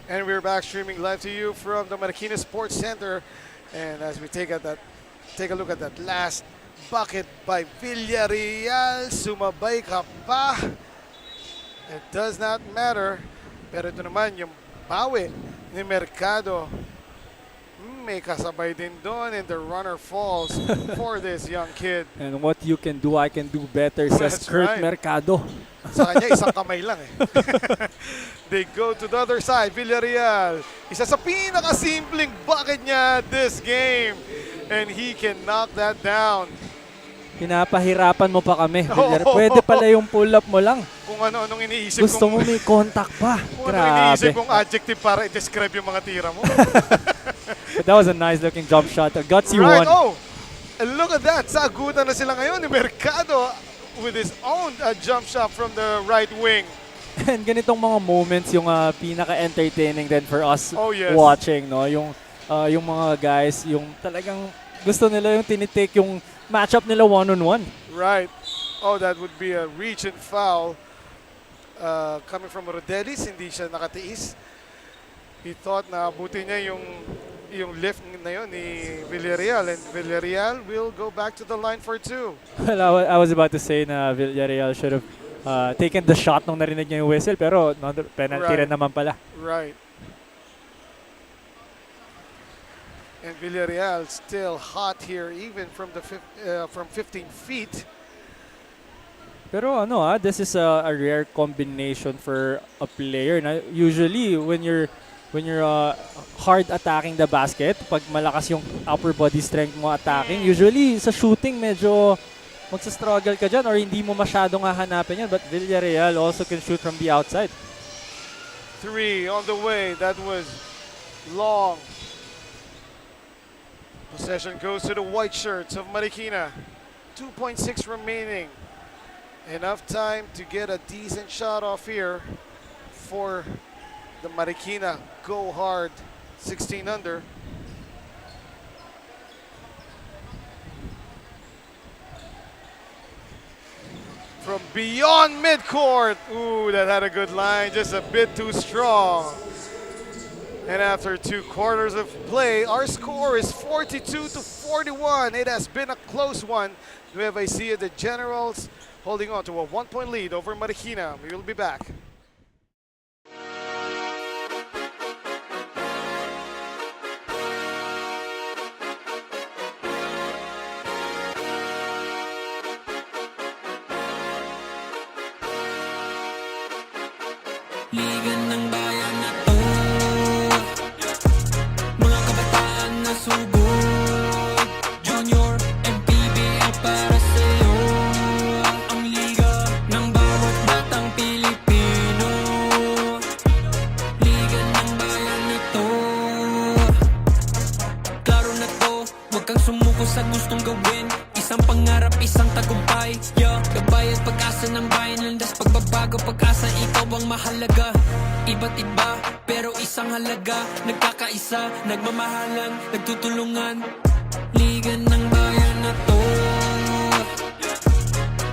And we're back streaming live to you from the Marikina Sports Center. And as we take a look at that last bucket by Villarreal, sumabay ka pa. It does not matter. Pero ito naman yung bawi ni Mercado. May kasabay din doon, and the runner falls for this young kid. And what you can do, I can do better, says That's Kurt right. Mercado. Sa kanya, isang kamay lang eh. They go to the other side. Villarreal, isa sa pinakasimpleng bucket niya this game. And he can knock that down. Pinapahirapan mo pa kami. Villarreal. Oh. Pwede pala yung pull-up mo lang. Kung ano-anong iniisip Gusto kong, mo may contact pa. kung ano iniisip Grabe. kong adjective para i-describe yung mga tira mo. But that was a nice looking jump shot. A gutsy Right, one. oh! And look at that. Sagutan na sila ngayon ni Mercado with his own jump shot from the right wing. And ganitong mga moments yung pinaka-entertaining din for us Oh, yes. watching, no? Yung mga guys, yung talagang gusto nila yung tinitake yung matchup nila one-on-one. Right. Oh, that would be a reach and foul coming from Rodelis. Hindi siya nakatiis. He thought na abutin niya yung lift na yun ni Villarreal, and Villarreal will go back to the line for 2. Well, I was about to say na Villarreal should have taken the shot nung narinig niya yung whistle, pero no, penalty Right. rin naman pala. Right. And Villarreal still hot here, even from the from 15 feet. Pero this is a rare combination for a player. Na usually when you're hard attacking the basket, pag malakas yung upper body strength mo attacking, usually sa shooting medyo magsa-struggle ka dyan or hindi mo masyadong hahanapin yan. But Villarreal also can shoot from the outside. 3 on the way. That was long. Possession goes to the white shirts of Marikina. 2.6 remaining. Enough time to get a decent shot off here for the Marikina Go Hard 16 under. From beyond midcourt. Ooh, that had a good line, just a bit too strong. And after 2 quarters of play, our score is 42-41. It has been a close one. Nueva Ecija, the Generals, holding on to a 1-point lead over Marikina. We will be back. Liga ng bayan na to, mga kabataan na sugod, Junior, MPBL para sa'yo. Ang liga ng bawat batang Pilipino. Liga ng bayan na to. Klaro na to, huwag kang sumuko sa gustong gawin. Isang pangarap, isang tagumpay, yeah. Gabay at pag-asa ng bayan, landas pagbabago, pag-asa, ikaw ang mahalaga. Iba't iba, pero isang halaga. Nagkakaisa, nagmamahalan, nagtutulungan. Liga ng bayan na to,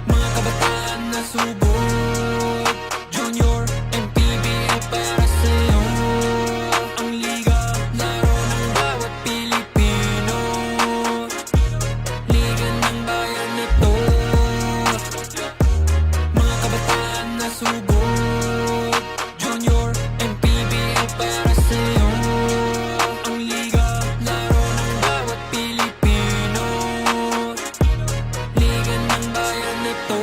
mga kabataan na subok, Junior, MPBL para sa'yo. Ang liga, laro ng bawat Pilipino. Liga ng bayan na to, mga kabataan na subok, Junior, MPBL para sa'yo. Ang liga, laro ng bawat Pilipino. Liga ng bayan na to.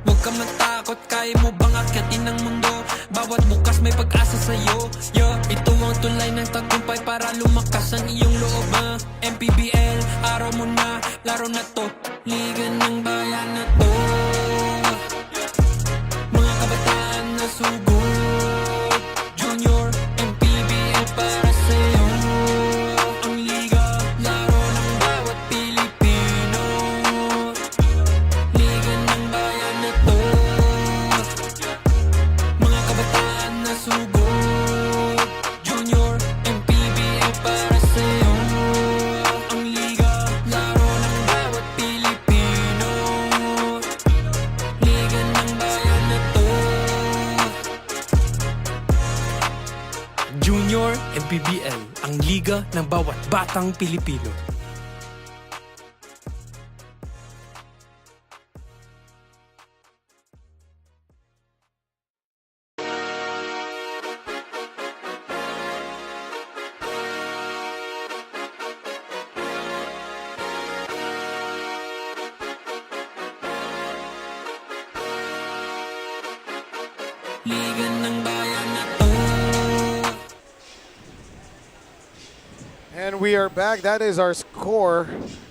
Huwag ka matakot, kaya mo bang akyatin ang mundo? Bawat bukas may pag-asa sa'yo, yeah. Ito ang tulay ng tagumpay para lumakas ang iyong loob, MPBL, araw mo na, laro na to. Liga ng bayan na to, mga kabataan na sugod, Junior, MPBL para sa'yo. Ang liga, laro ng bawat Pilipino. Liga ng bayan na to, mga kabataan na sugod, Junior, MPBL para sa'yo. Ang liga, laro ng bawat Pilipino. Liga ng bayan na to, Junior, MPBL, ang liga ng bawat batang Pilipino. Liga ng bayan na to. And we are back. That is our score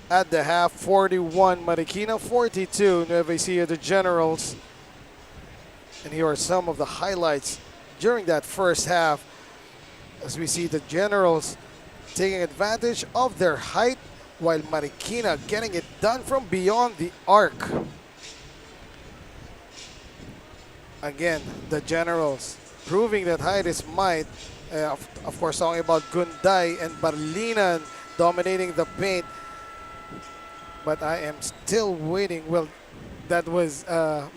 at the half. 41 Marikina, 42 Nueva Ecija, the Generals. And here are some of the highlights during that first half. As we see the Generals taking advantage of their height, while Marikina getting it done from beyond the arc. Again, the Generals proving that height is might. Of course, talking about Gunday and Barlinan dominating the paint. But I am still waiting. Well, that was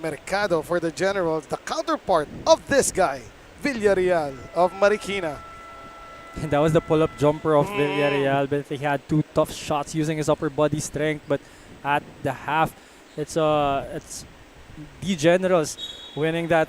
Mercado for the Generals, the counterpart of this guy, Villarreal of Marikina. And that was the pull-up jumper of Villarreal, but he had 2 tough shots using his upper body strength. But at the half, it's the Generals winning that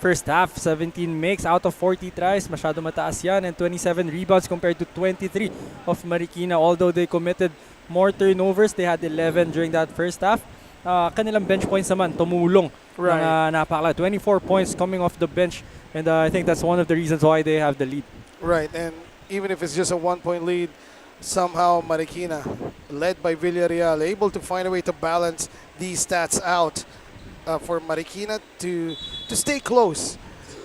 first half. 17 makes out of 40 tries. Masyado mataas yan. And 27 rebounds compared to 23 of Marikina. Although they committed more turnovers, they had 11 during that first half. Kanilang bench points naman tumulong. Right. Napakala. 24 points coming off the bench. And I think that's one of the reasons why they have the lead. Right, and even if it's just a 1-point lead, somehow Marikina, led by Villarreal, able to find a way to balance these stats out for Marikina to stay close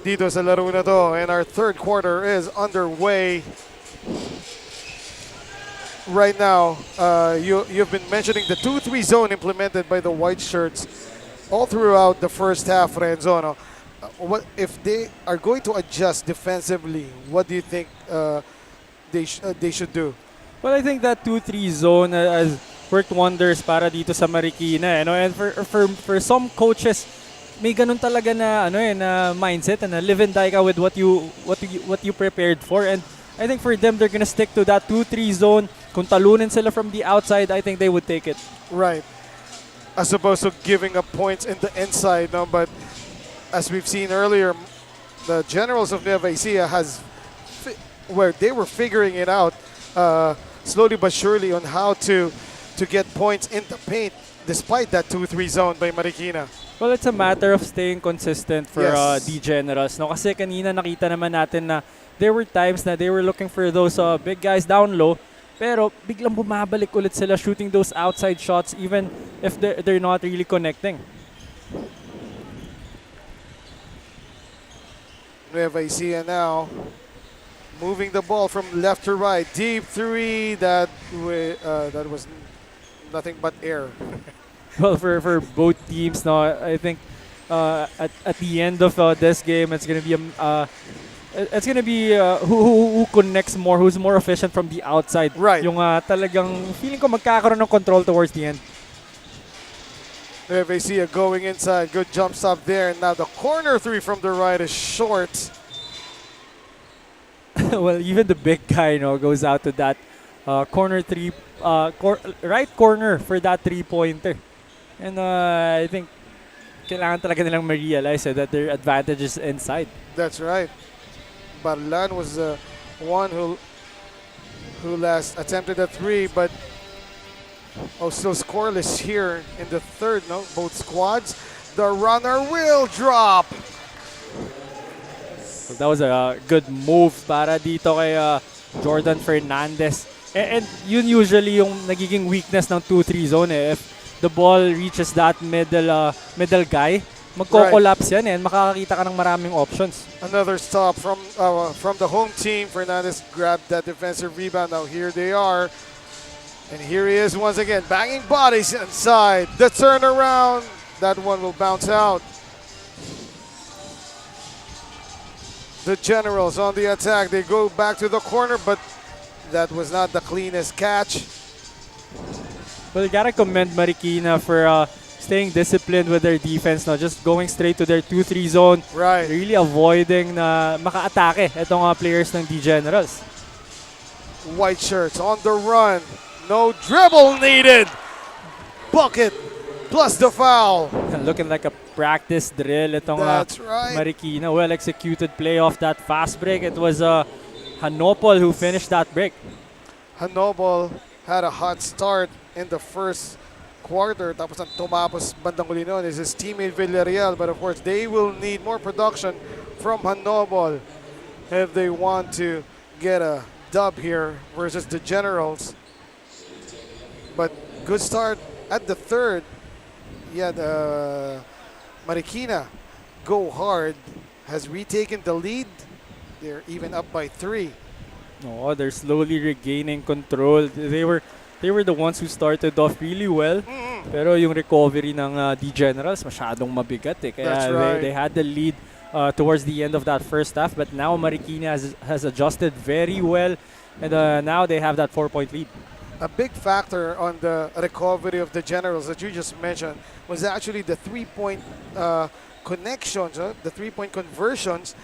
dito sa laro na to. And our third quarter is underway. right now, you've been mentioning the 2-3 zone implemented by the white shirts all throughout the first half, Renzo. No? What if they are going to adjust defensively? What do you think they should do? Well, I think that 2-3 zone has worked wonders para dito sa Marikina. And for some coaches, may ganun talaga na na mindset na live and die ka with what you prepared for. And I think for them, they're gonna stick to that 2-3 zone. Kung talunin sila from the outside, I think they would take it. Right. As opposed to giving up points in the inside, no? But as we've seen earlier, the Generals of Nueva Ecija where they were figuring it out slowly but surely on how to get points in the paint despite that 2-3 zone by Marikina. Well, it's a matter of staying consistent for Yes. the Generals. No? Kasi kanina nakita naman natin na there were times na they were looking for those big guys down low, pero biglang bumabalik ulit sila shooting those outside shots even if they're not really connecting. Nueva Ecija now moving the ball from left to right. Deep three that was nothing but air. Well, for both teams, no, I think at the end of this game, it's gonna be who connects more, who's more efficient from the outside. Right. Yung talagang feeling ko magkakaroon ng control towards the end. Nueva Ecija going inside. Good jump stop there. And now the corner three from the right is short. Well, even the big guy, goes out to that corner three, right corner for that 3-pointer. And I think kailangan talaga nilang ma-realize that their advantage is inside. That's right. Barlan was the one who last attempted a three, but still scoreless here in the third. No, both squads. The runner will drop. So that was a good move para dito kay Jordan Fernandez. And yun usually yung nagiging weakness ng 2-3 zone. If the ball reaches that middle guy, magko-collapse yan and makakakita ka ng maraming options. Another stop from the home team. Fernandez grabbed that defensive rebound. Now here they are. And here he is once again, banging bodies inside. The turnaround. That one will bounce out. The Generals on the attack. They go back to the corner, but that was not the cleanest catch. Well, you gotta commend Marikina for staying disciplined with their defense, just going straight to their 2-3 zone. Right. Really avoiding na maka-atake itong players ng D Generals. White shirts on the run. No dribble needed. Bucket plus the foul. Looking like a practice drill itong That's right. Marikina. Well executed play off that fast break. It was Hanopol who finished that break. Hanobol had a hot start in the first quarter. Tapos ang tumapos bandang huli noon is his teammate Villarreal. But of course, they will need more production from Hanobol if they want to get a dub here versus the Generals. But good start at the third. Yeah, the Marikina go hard has retaken the lead. They're even up by 3. No, they're slowly regaining control. They were the ones who started off really well. Pero yung recovery ng D Generals masyadong mabigat Kaya That's right. they had the lead towards the end of that first half. But now Marikina has adjusted very well. And now they have that 4-point lead. A big factor on the recovery of the Generals that you just mentioned was actually the 3-point connections, the 3-point conversions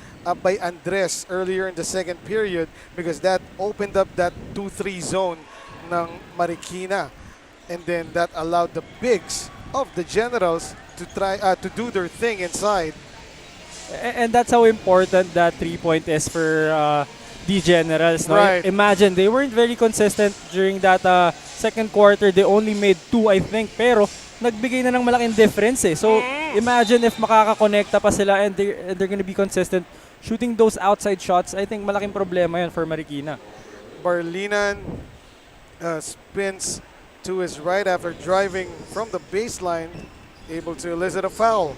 by Andres earlier in the second period, because that opened up that 2-3 zone ng Marikina, and then that allowed the bigs of the Generals to try to do their thing inside. And that's how important that 3-point is for the Generals. No? Right. Imagine, they weren't very consistent during that second quarter. They only made 2, I think. Pero nagbigay na ng malaking difference So imagine if makakakonekta pa sila and they're gonna be consistent shooting those outside shots. I think malaking problema yan for Marikina. Barlinan spins to his right after driving from the baseline, able to elicit a foul.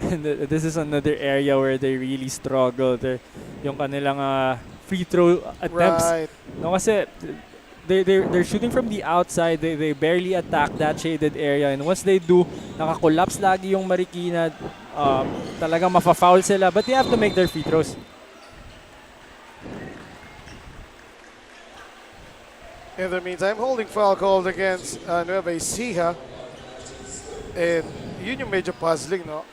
And this is another area where they really struggle. Yung kanilang free throw attempts. Right. No, kasi they're shooting from the outside. They barely attack that shaded area. And once they do, nakakollapse lagi yung Marikina. Talagang mafa-foul sila. But they have to make their free throws. In the meantime, holding foul called against Nueva Ecija. And yun yung medyo puzzling, no?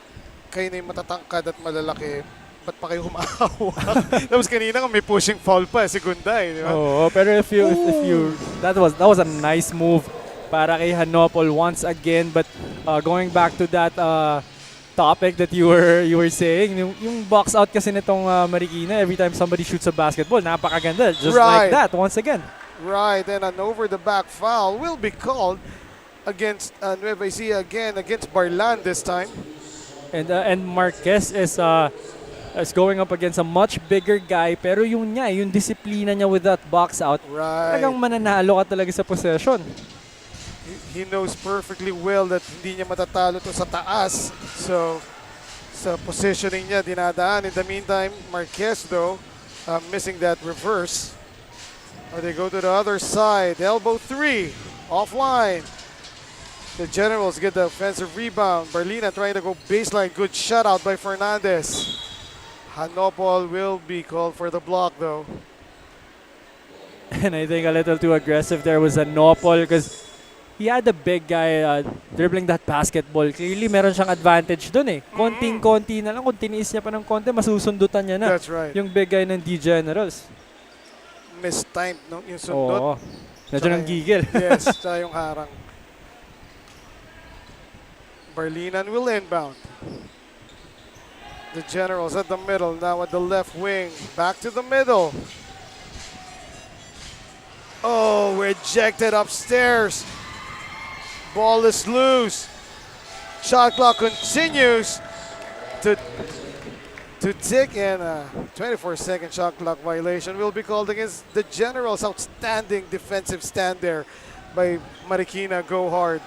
Kayo na yung matatangkad at malalaki. Ba't pa kayo humahawak? Tapos kanina may pushing foul pa, si Gunday, di ba? Oo, pero if you that was a nice move para kay Hanopol once again. But going back to that topic that you were saying, yung box out kasi nitong Marikina, every time somebody shoots a basketball, napakaganda. Just like that, once again. Right, and an over-the-back foul will be called against Nueva Ecija again, against Barlan this time. And Marquez is going up against a much bigger guy, pero yung disiplina niya with that box out, Right. talagang mananalo ka talaga sa possession. He knows perfectly well that hindi niya matatalo to sa taas. So, sa positioning niya, dinadaan. In the meantime, Marquez though, missing that reverse. They go to the other side. Elbow three, offline. The Generals get the offensive rebound. Barlina trying to go baseline. Good shutout by Fernandez. Hanopol will be called for the block though. And I think a little too aggressive there was Hanopol because he had a big guy dribbling that basketball. Clearly, meron siyang advantage dun eh. Konting-konti na lang. Kung tiniis niya pa ng konti, masusundutan niya na. That's right. Yung big guy ng D-Generals. Mistimed, no? Yung sundot. Oo. Medyo nang gigil. Yes, tsaka yung harang. Barlinan will inbound. The Generals at the middle, now at the left wing. Back to the middle. Oh, rejected upstairs. Ball is loose. Shot clock continues to tick, and a 24-second shot clock violation will be called against the Generals. Outstanding defensive stand there by Marikina. Go hard.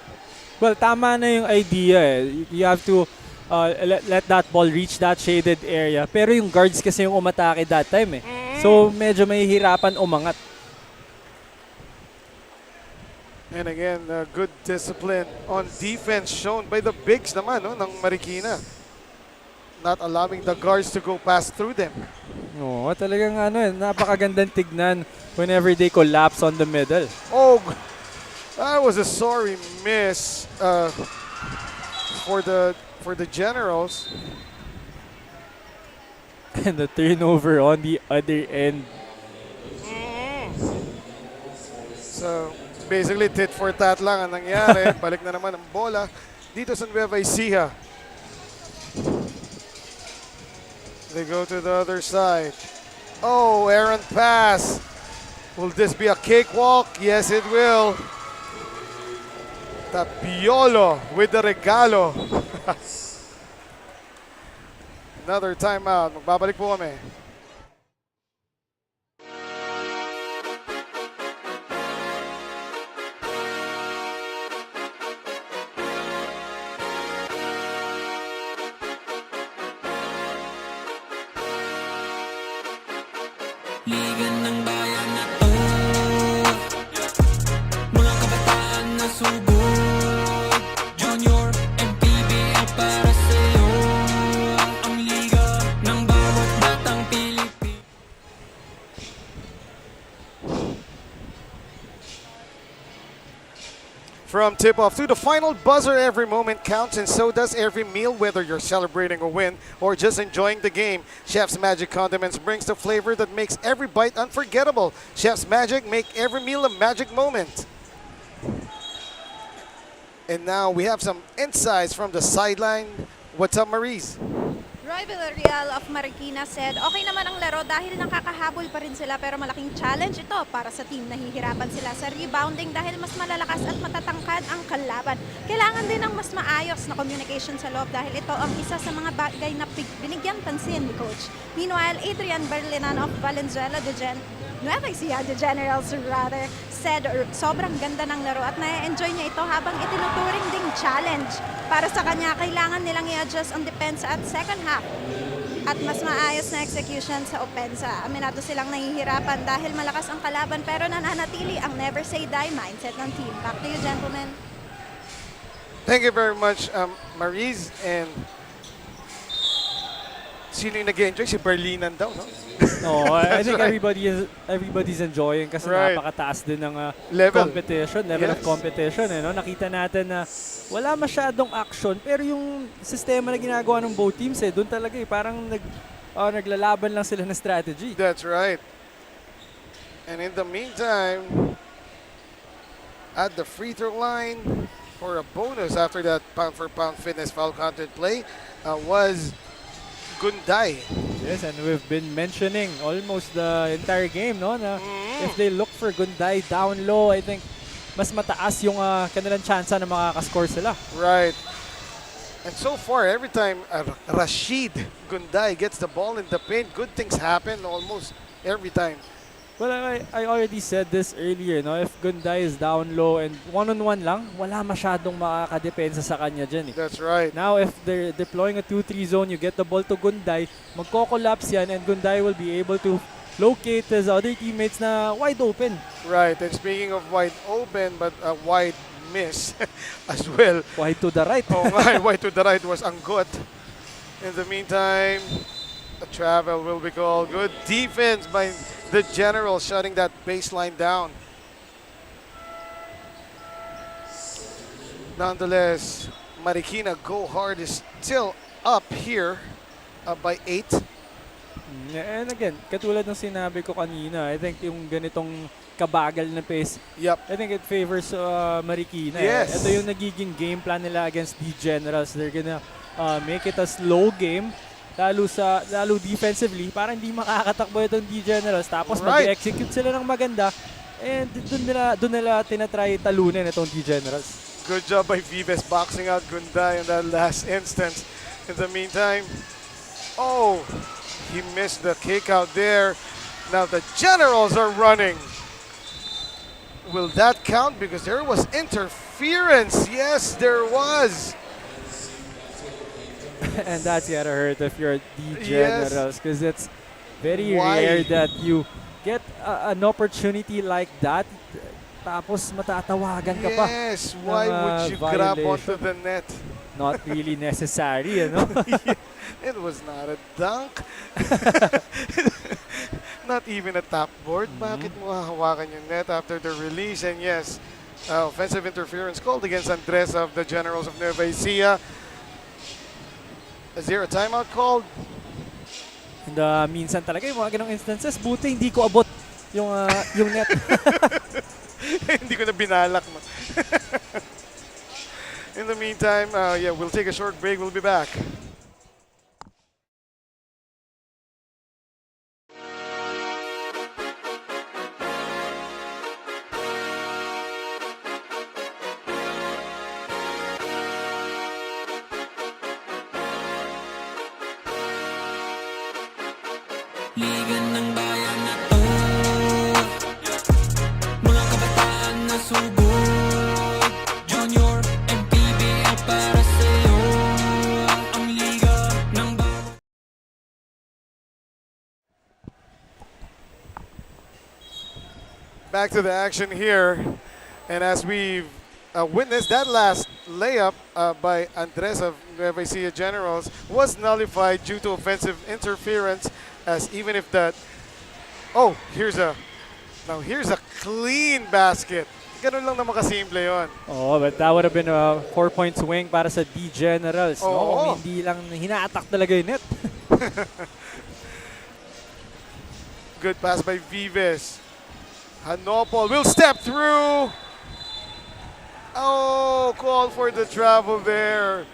Well, tama na yung idea eh. You have to let that ball reach that shaded area. Pero yung guards kasi yung umatake that time eh. So medyo mahihirapan umangat. And again, good discipline on defense shown by the bigs naman, no, ng Marikina. Not allowing the guards to go past through them. Oo, talagang napakagandang tignan whenever they collapse on the middle. Oh, that was a sorry miss for the Generals. And the turnover on the other end. So, basically, tit for tat lang ang nangyari. Balik na naman ang bola dito sa Nueva Ecija. They go to the other side. Oh, errant pass. Will this be a cakewalk? Yes, it will. Tapiolo with the regalo. Another timeout. Magbabalik po kami. Liga ng bayan na to, mga kabataan na sugod, Junior, MPBL para sa'yo, ang liga ng bawat batang Pilipino. From tip-off to the final buzzer, every moment counts, and so does every meal, whether you're celebrating a win or just enjoying the game. Chef's Magic Condiments brings the flavor that makes every bite unforgettable. Chef's Magic, make every meal a magic moment. And now we have some insights from the sideline. What's up, Maurice? Roy Villarreal of Marikina said, okay naman ang laro dahil nakakahabol pa rin sila pero malaking challenge ito para sa team. Nahihirapan sila sa rebounding dahil mas malalakas at matatangkad ang kalaban. Kailangan din ng mas maayos na communication sa loob dahil ito ang isa sa mga bagay na binigyan pansin ni Coach. Meanwhile, Adrian Berlinan of Valenzuela de Nueva Ecija, the Generals said, sobrang ganda ng laro at na-enjoy niya ito habang itinuturing ding challenge. Para sa kanya, kailangan nilang i-adjust on defense at second half. At mas maayos na execution sa opensa. Aminado silang nahihirapan dahil malakas ang kalaban pero nananatili ang never say die mindset ng team. Back to you, gentlemen. Thank you very much, Maris. And sino yung nag-enjoy? Si Berlinan daw, no? No, I think right. everybody's enjoying kasi Right. napakataas din ng Level. level of Yes. competition. No? Nakita natin na wala masyadong action pero yung sistema na ginagawa ng both teams doon talaga parang naglalaban lang sila ng strategy. That's right. And in the meantime, at the free throw line for a bonus after that pound-for-pound fitness foul content play was Gunday. Yes, and we've been mentioning almost the entire game, no, na if they look for Gunday down low, I think mas mataas yung kanilang chance na makakascore sila. Right. And so far, every time Rashid Gunday gets the ball in the paint, good things happen almost every time. Well, I already said this earlier, no? If Gunday is down low and one-on-one lang, wala masyadong makakadepensa sa kanya dyan. That's right. Now, if they're deploying a 2-3 zone, you get the ball to Gunday, magko-collapse yan and Gunday will be able to locate his other teammates na wide open. Right. And speaking of wide open, but a wide miss as well. Wide to the right. Oh my, wide to the right was Anggot. In the meantime, a travel will be called. Good defense by the General, shutting that baseline down. Nonetheless, Marikina Go Hard is still up here by 8. And again, katulad ng sinabi ko kanina, I think yung ganitong kabagal na pace, Yep. I think it favors Marikina. Yes. Ito yung nagiging game plan nila against the Generals. They're gonna make it a slow game, lalo defensively, para hindi makakatakbo itong D Generals. Tapos Right. mag-execute sila ng maganda, and dun nila tinatry talunin itong D Generals. Good job by Vives boxing out Gunday in that last instance. In the meantime, oh, he missed the kick out there. Now the Generals are running. Will that count? Because there was interference. Yes, there was. And that's gotta hurt if you're D Yes. Generals, because it's very Why? rare that you get an opportunity like that, tapos matatawagan ka pa. Yes, why ng, would you grab violation. onto the net? Not really necessary, you know? It was not a dunk. Not even a top board. Bakit mo hahawakan yung net after the release? And yes, offensive interference called against Andres of the Generals of Nueva Ecija. Is there a timeout called? And minsan talaga yung mga ganong instances, buti hindi ko abot yung net. Hindi ko na binalak. No? In the meantime, yeah, we'll take a short break. We'll be back. Liga ng bayan na to, mga kabataan na sugod, Junior, MPBL para sa'yo, ang liga ng bawat. Back to the action here. And as we've witnessed, that last layup by Andres of Nueva Ecija Generals was nullified due to offensive interference, as even if that... Oh, here's a clean basket. Ganun lang naman kasimple yun. Oh, but that would have been a 4-point swing para sa D Generals. No? Oo. Kung hindi lang hina-attack talaga yung net. Good pass by Vives. Hanopol will step through. Oh, call for the travel there.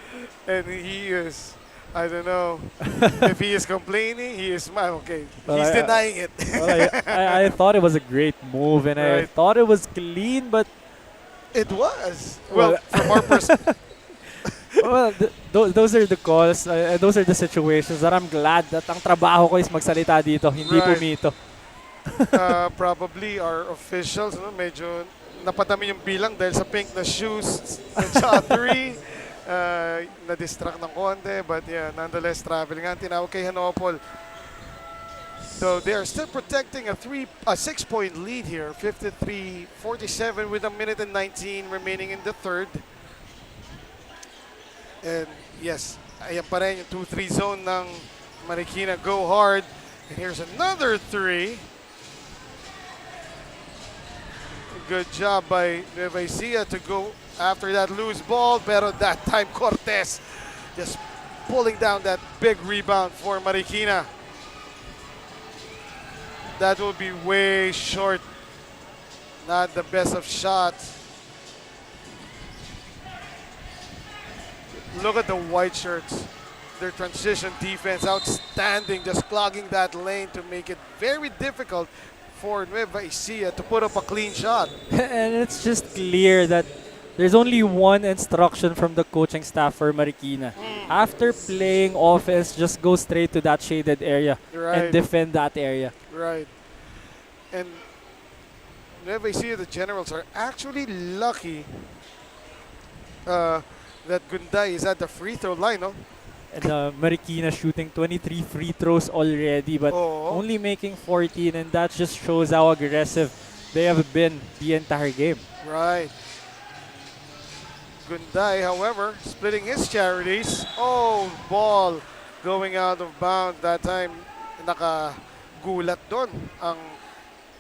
And he is, I don't know, if he is complaining, he is smiling. Okay, Well, he's I- denying it. Well, I thought it was a great move, and I Right. thought it was clean, but It was. Well, Well- from our perspective. well, those are the calls, those are the situations that I'm glad that ang trabaho ko is magsalita dito, hindi Right. pumito. Probably our officials, no, medyo napatami yung bilang dahil sa pink na shoes at sa 3. Na-distract ng konti, but yeah, nonetheless, traveling nga ang tinawag kay Hanopol. So they are still protecting a 6-point lead here, 53-47 with a minute and 19 remaining in the third. And yes, ayan pa rin yung 2-3 zone ng Marikina. Go hard. And here's another 3. Good job by Nueva Ecija to go after that loose ball, pero that time Cortez just pulling down that big rebound for Marikina. That will be way short. Not the best of shots. Look at the white shirts. Their transition defense outstanding, just clogging that lane to make it very difficult for Nueva Ecija to put up a clean shot. And it's just clear that there's only one instruction from the coaching staff for Marikina. After playing offense, just go straight to that shaded area and defend that area. Right. And Nueva Ecija, the Generals, are actually lucky that Gunday is at the free throw line, no? And Marikina shooting 23 free throws already, but only making 14, and that just shows how aggressive they have been the entire game. Right. Gunday, however, splitting his charities. Oh, ball going out of bounds. That time, nakagulat doon ang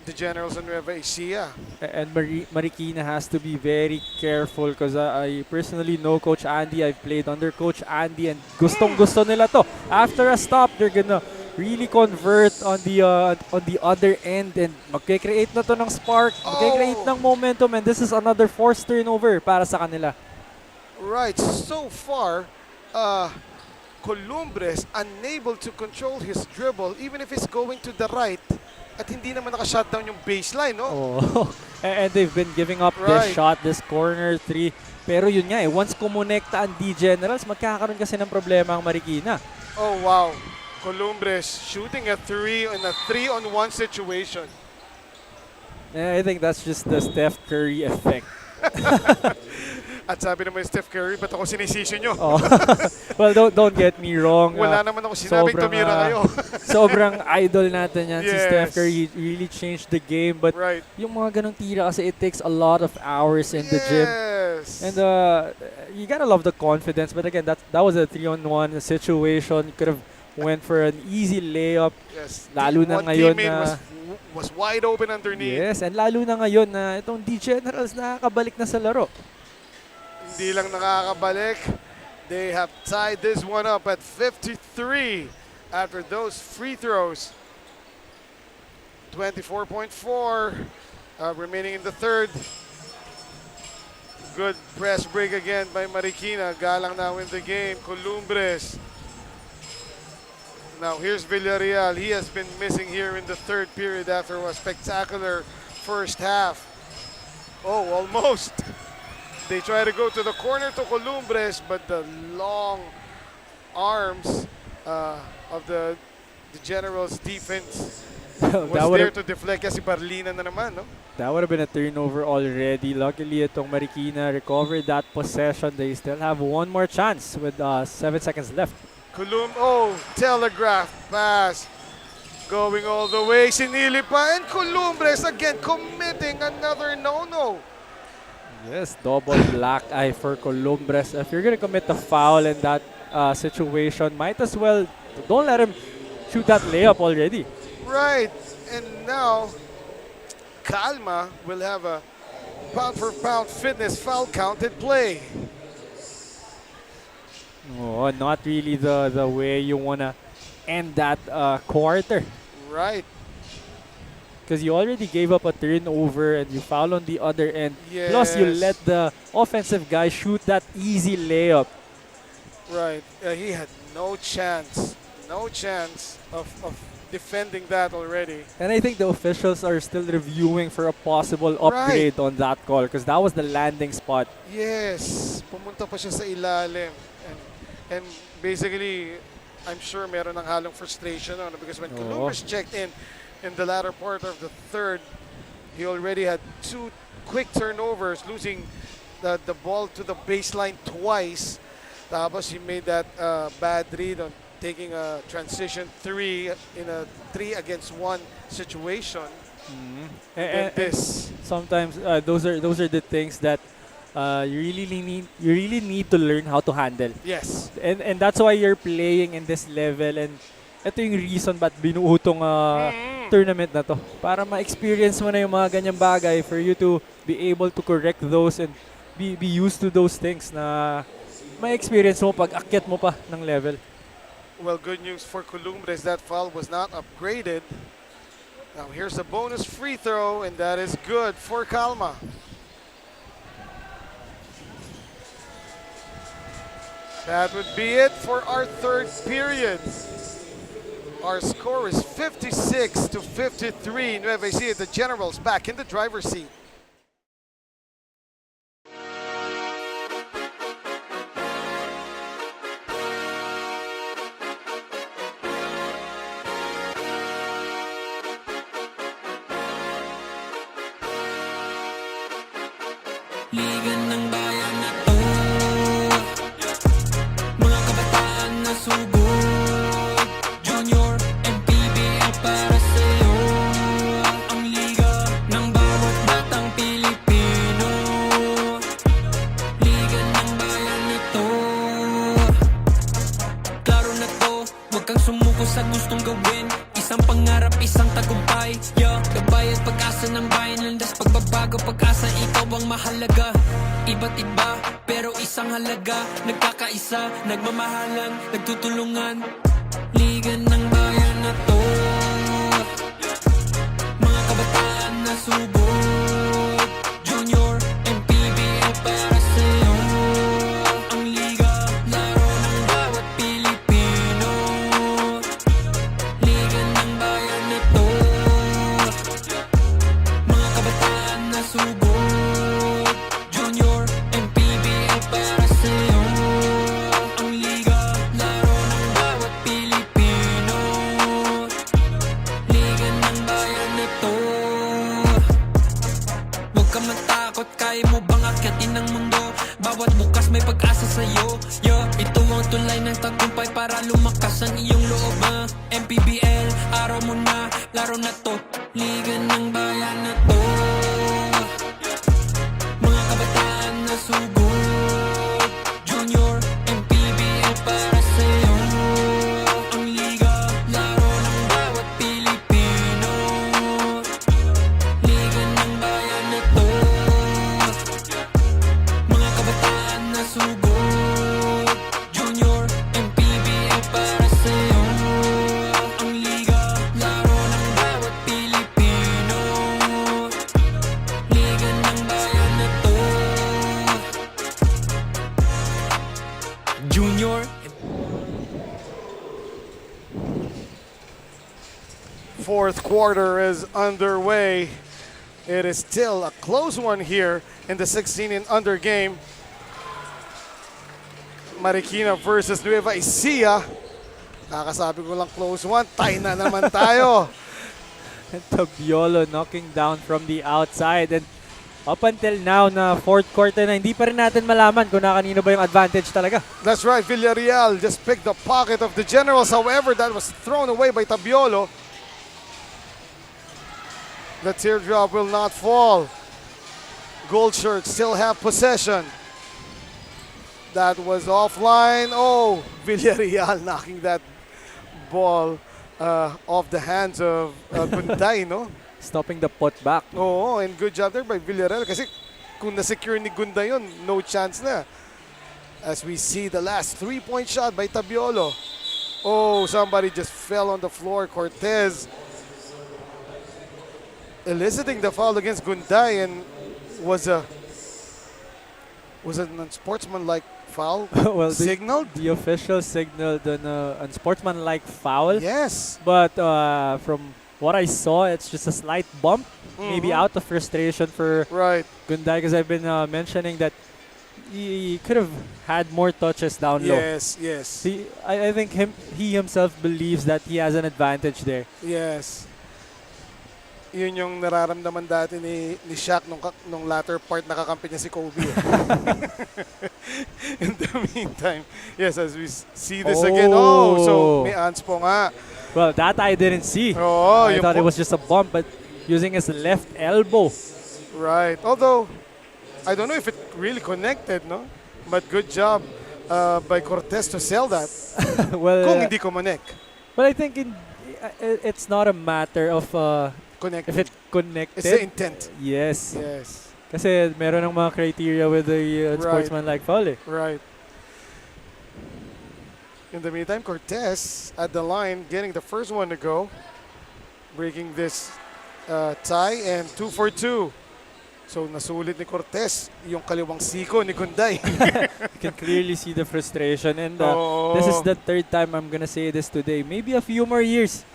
the Generals and Nueva Ecija. And Marikina has to be very careful because I personally know Coach Andy. I've played under Coach Andy, and gustong-gusto nila to. After a stop, they're gonna really convert on the other end, and magke-create na to ng spark, magke-create ng momentum, and this is another forced turnover para sa kanila. Right. So far, Columbres unable to control his dribble even if he's going to the right. At hindi naman naka-shutdown yung baseline, no? Oh. And they've been giving up this shot, this corner 3. Pero yun nga once kumonekta ang D-Generals, magkakaroon kasi ng problema ang Marikina. Oh, wow. Columbres shooting a 3 in a 3-on-1 situation. I think that's just the Steph Curry effect. At sabi naman Steph Curry, ba't ako sinisisi nyo? Oh. Well, don't get me wrong. Wala naman ako sinabing tumira kayo. Sobrang idol natin yan. Si Steph Curry really changed the game. But yung mga ganong tira kasi it takes a lot of hours in the gym. And you gotta love the confidence. But again, that was a 3-on-1 situation. You could have went for an easy layup. Yes. Lalo na ngayon na was wide open underneath. Yes, and lalo na ngayon na itong D-Generals nakakabalik na sa laro. Hindi lang nakakabalik. They have tied this one up at 53 after those free throws. 24.4 remaining in the third. Good press break again by Marikina. Galang now in the game. Columbres. Now here's Villarreal. He has been missing here in the third period after a spectacular first half. Oh, almost. They try to go to the corner to Columbres, but the long arms of the Generals defense was there to deflect. Kasi Barlina na naman, no? That would have been a turnover already. Luckily, itong Marikina recovered that possession. They still have one more chance with 7 seconds left. Telegraph pass. Going all the way. Sinili pa. And Columbres again committing another no-no. Yes, double black eye for Columbres. If you're going to commit a foul in that situation, might as well don't let him shoot that layup already. Right. And now, Calma will have a pound-for-pound fitness foul counted play. Oh, not really the way you want to end that quarter. Right. Because you already gave up a turnover and you foul on the other end. Yes. Plus, you let the offensive guy shoot that easy layup. Right. He had no chance of defending that already. And I think the officials are still reviewing for a possible upgrade on that call because that was the landing spot. Yes. Pumunta pa siya sa ilalim. And basically, I'm sure meron ng halong frustration because when Columbus checked in, in the latter part of the third. He already had 2 quick turnovers, losing the ball to the baseline twice. Tapos he made that bad read on taking a transition 3 in a 3-against-1 situation. And this. Sometimes those are the things that you really need to learn how to handle. Yes. And that's why you're playing in this level, and ito yung reason ba't binuo tong tournament na to. Para ma-experience mo na yung mga ganyang bagay for you to be able to correct those and be used to those things na ma-experience mo pag akyat mo pa ng level. Well, good news for Columbres, that foul was not upgraded. Now here's a bonus free throw, and that is good for Calma. That would be it for our third period. Our score is 56-53. Nueva Ecija, the Generals, back in the driver's seat. Liga ng bayan na to, mga kabataan na sugod, Junior, MPBL para sa'yo. Ang liga ng bawat batang Pilipino, liga ng bayan na to. Klaro na to, huwag kang sumuko sa gustong gawin. Isang pangarap, isang tagumpay, yeah. Gabay at pag-asa ng bayan, landas pagbabago, pag-asa, ikaw ang mahalaga. Iba't iba, pero isang halaga. Nagkakaisa, nagmamahalan, nagtutulungan. Liga ng bayan na to, mga kabataan na subok, Junior, MPBL para sa'yo. Ang liga, laro ng bawat Pilipino. Liga ng bayan na to, mga kabataan na subok, Junior, MPBL para sa'yo. Ang liga, laro ng bawat Pilipino. Liga ng bayan na to. Huwag ka matakot, kaya mo bang akyatin ang mundo? Bawat bukas may pag-asa sa'yo, yeah. Ito ang tulay ng tagumpay para lumakas ang iyong loob, MPBL, araw mo na, laro na to. Liga ng bayan na to, mga kabataan na sugod, Junior, MPBL para sa'yo. Ang liga, laro ng bawat Pilipino. Liga ng bayan na to, mga kabataan na sugod, Junior, MPBL para sa'yo. Ang liga, laro ng bawat Pilipino. Liga ng bayan na to, Junior. Fourth quarter is underway. It is still a close one here in the 16 and under game. Marikina versus Nueva Ecija. Kakasabi ko lang close one. Tie na naman tayo. And Tabiolo knocking down from the outside. And up until now na fourth quarter na, hindi pa rin natin malaman kung na kanino ba yung advantage talaga. That's right, Villarreal just picked the pocket of the Generals. However, that was thrown away by Tabiolo. The teardrop will not fall. Gold shirts still have possession. That was offline. Oh, Villarreal knocking that ball off the hands of Gunday, no? Stopping the pot back. Oo, and good job there by Villarreal kasi kung na-secure ni Gunday yun, no chance na. As we see the last three-point shot by Tabiolo. Oh, somebody just fell on the floor. Cortez eliciting the foul against Gunday, and was an unsportsmanlike foul Well, signaled? the official signaled an unsportsmanlike foul. Yes. But from what I saw, it's just a slight bump. Maybe out of frustration for Right. Gunday, because I've been mentioning that he could have had more touches down low. Yes, yes, I think he himself believes that he has an advantage there. yes. Yun yung nararamdaman dati ni Shaq nung latter part nakakampi niya si Kobe. In the meantime, yes, as we see this again. Oh, so may ants po nga. Well, that I didn't see. Oo, I yung thought it po- was just a bump, but using his left elbow. Right. Although, I don't know if it really connected, no? But good job by Cortez to sell that. Well, Kung hindi connect. I think it's not a matter of Connect. if it connected. It's the intent. Yes. Yes. Kasi meron ng mga criteria with the sportsman-like foul eh. Right. In the meantime, Cortez at the line, getting the first one to go, breaking this tie, and 2 for 2. So nasulit ni Cortez yung kaliwang siko ni Gunday. You can clearly see the frustration, and this is the third time I'm gonna say this today. Maybe a few more years.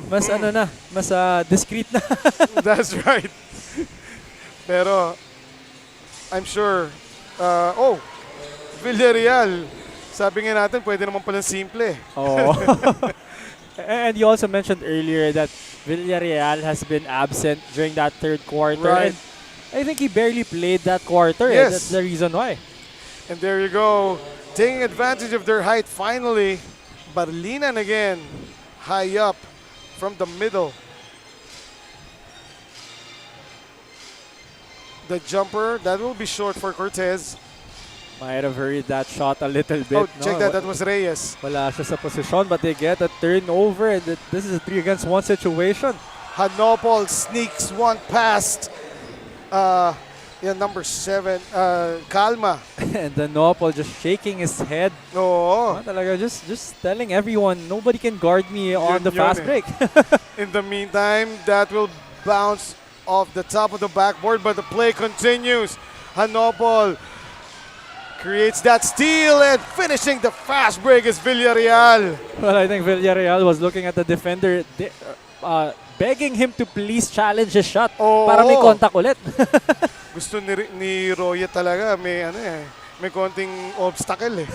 Mas ano na, mas discreet na. That's right. Pero I'm sure, Villarreal, sabi nga natin, pwede naman palang simple. Oh. And you also mentioned earlier that Villarreal has been absent during that third quarter. Right. And I think he barely played that quarter. Yes. That's the reason why. And there you go, taking advantage of their height finally. Barlinan again, high up from the middle. The jumper, that will be short for Cortez. Might have hurried that shot a little bit. Oh, no? check that was Reyes. Wala siya sa posisyon, but they get a turnover. And this is a 3-against-1 situation. Hanopol sneaks one past number 7, Kalma. And the Nopal just shaking his head. Oo. Talaga, just telling everyone, nobody can guard me on the fast eh. break. In the meantime, that will bounce off the top of the backboard, but the play continues. Hanopol creates that steal, and finishing the fast break is Villarreal. Well, I think Villarreal was looking at the defender, begging him to please challenge his shot para may contact ulit. Gusto ni Roya talaga, may konting obstacle eh.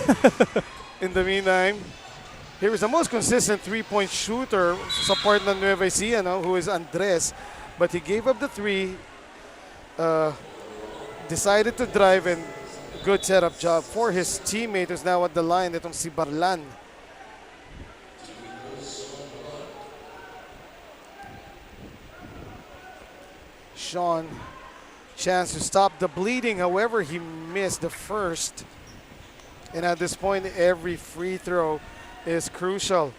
In the meantime, here is the most consistent three-point shooter sa part ng Nueva Ecija, who is Andres. But he gave up the three, decided to drive, and good setup job for his teammate who's now at the line, itong si Barlan. Sean, chance to stop the bleeding. However, he missed the first. And at this point, every free throw is crucial.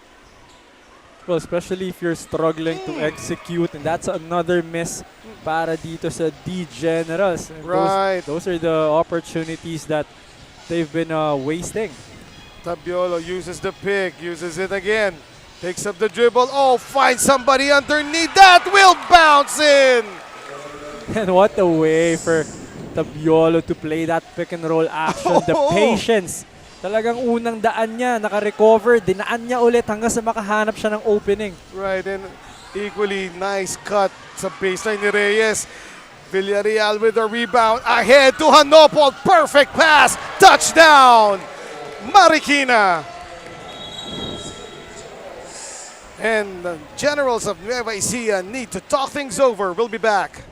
Well, especially if you're struggling to execute, and that's another miss para dito sa D Generals. And Right. Those are the opportunities that they've been wasting. Tabiolo uses the pick, uses it again. Picks up the dribble. Oh, finds somebody underneath. That will bounce in. And what a way for Tabiolo to play that pick and roll action. The patience. Talagang unang daan niya, naka-recover, dinaan niya ulit hanggang sa makahanap siya ng opening. Right, and equally nice cut sa baseline ni Reyes. Villarreal with a rebound. Ahead to Hanopol. Perfect pass. Touchdown. Marikina. And the Generals of Nueva Ecija need to talk things over. We'll be back.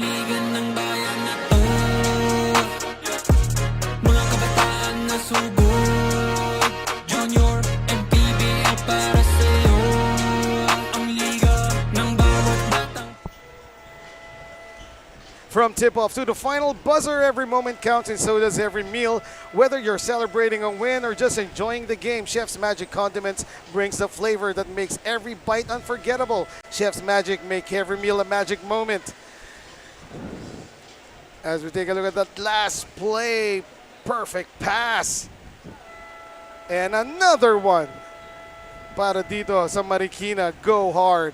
Liga ng bayan na to, mga kabataan na sugod, Junior, MPBL para sa'yo, ang liga ng bawat batang. From tip-off to the final buzzer, every moment counts and so does every meal. Whether you're celebrating a win or just enjoying the game, Chef's Magic Condiments brings the flavor that makes every bite unforgettable. Chef's Magic, make every meal a magic moment. As we take a look at that last play, perfect pass. And another one para dito sa Marikina, go hard.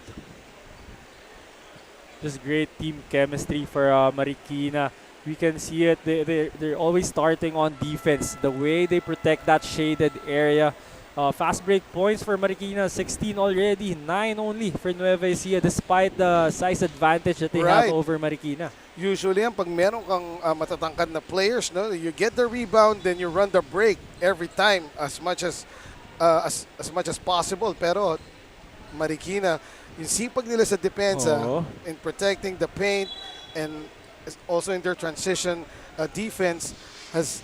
Just great team chemistry for Marikina. We can see it. They're always starting on defense. The way they protect that shaded area Fast break points for Marikina, 16 already, 9 only for Nueva Ecija despite the size advantage that they Right. have over Marikina. Usually, pag meron kang matatangkad na players, no, you get the rebound, then you run the break every time as much as possible. Pero Marikina, yung sipag nila sa depensa Oo. in protecting the paint and also in their transition defense has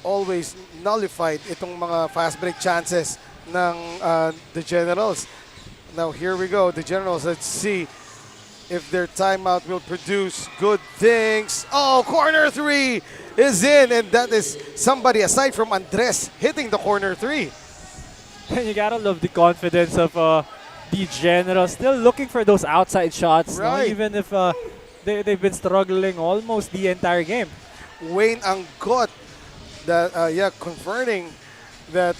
always nullified itong mga fast break chances ng the Generals. Now here we go, the Generals. Let's see if their timeout will produce good things. Oh, corner three is in, and that is somebody aside from Andres hitting the corner three. And you gotta love the confidence of the Generals, still looking for those outside shots, no? Right. Even if they've been struggling almost the entire game. Wayne Anggot, that converting that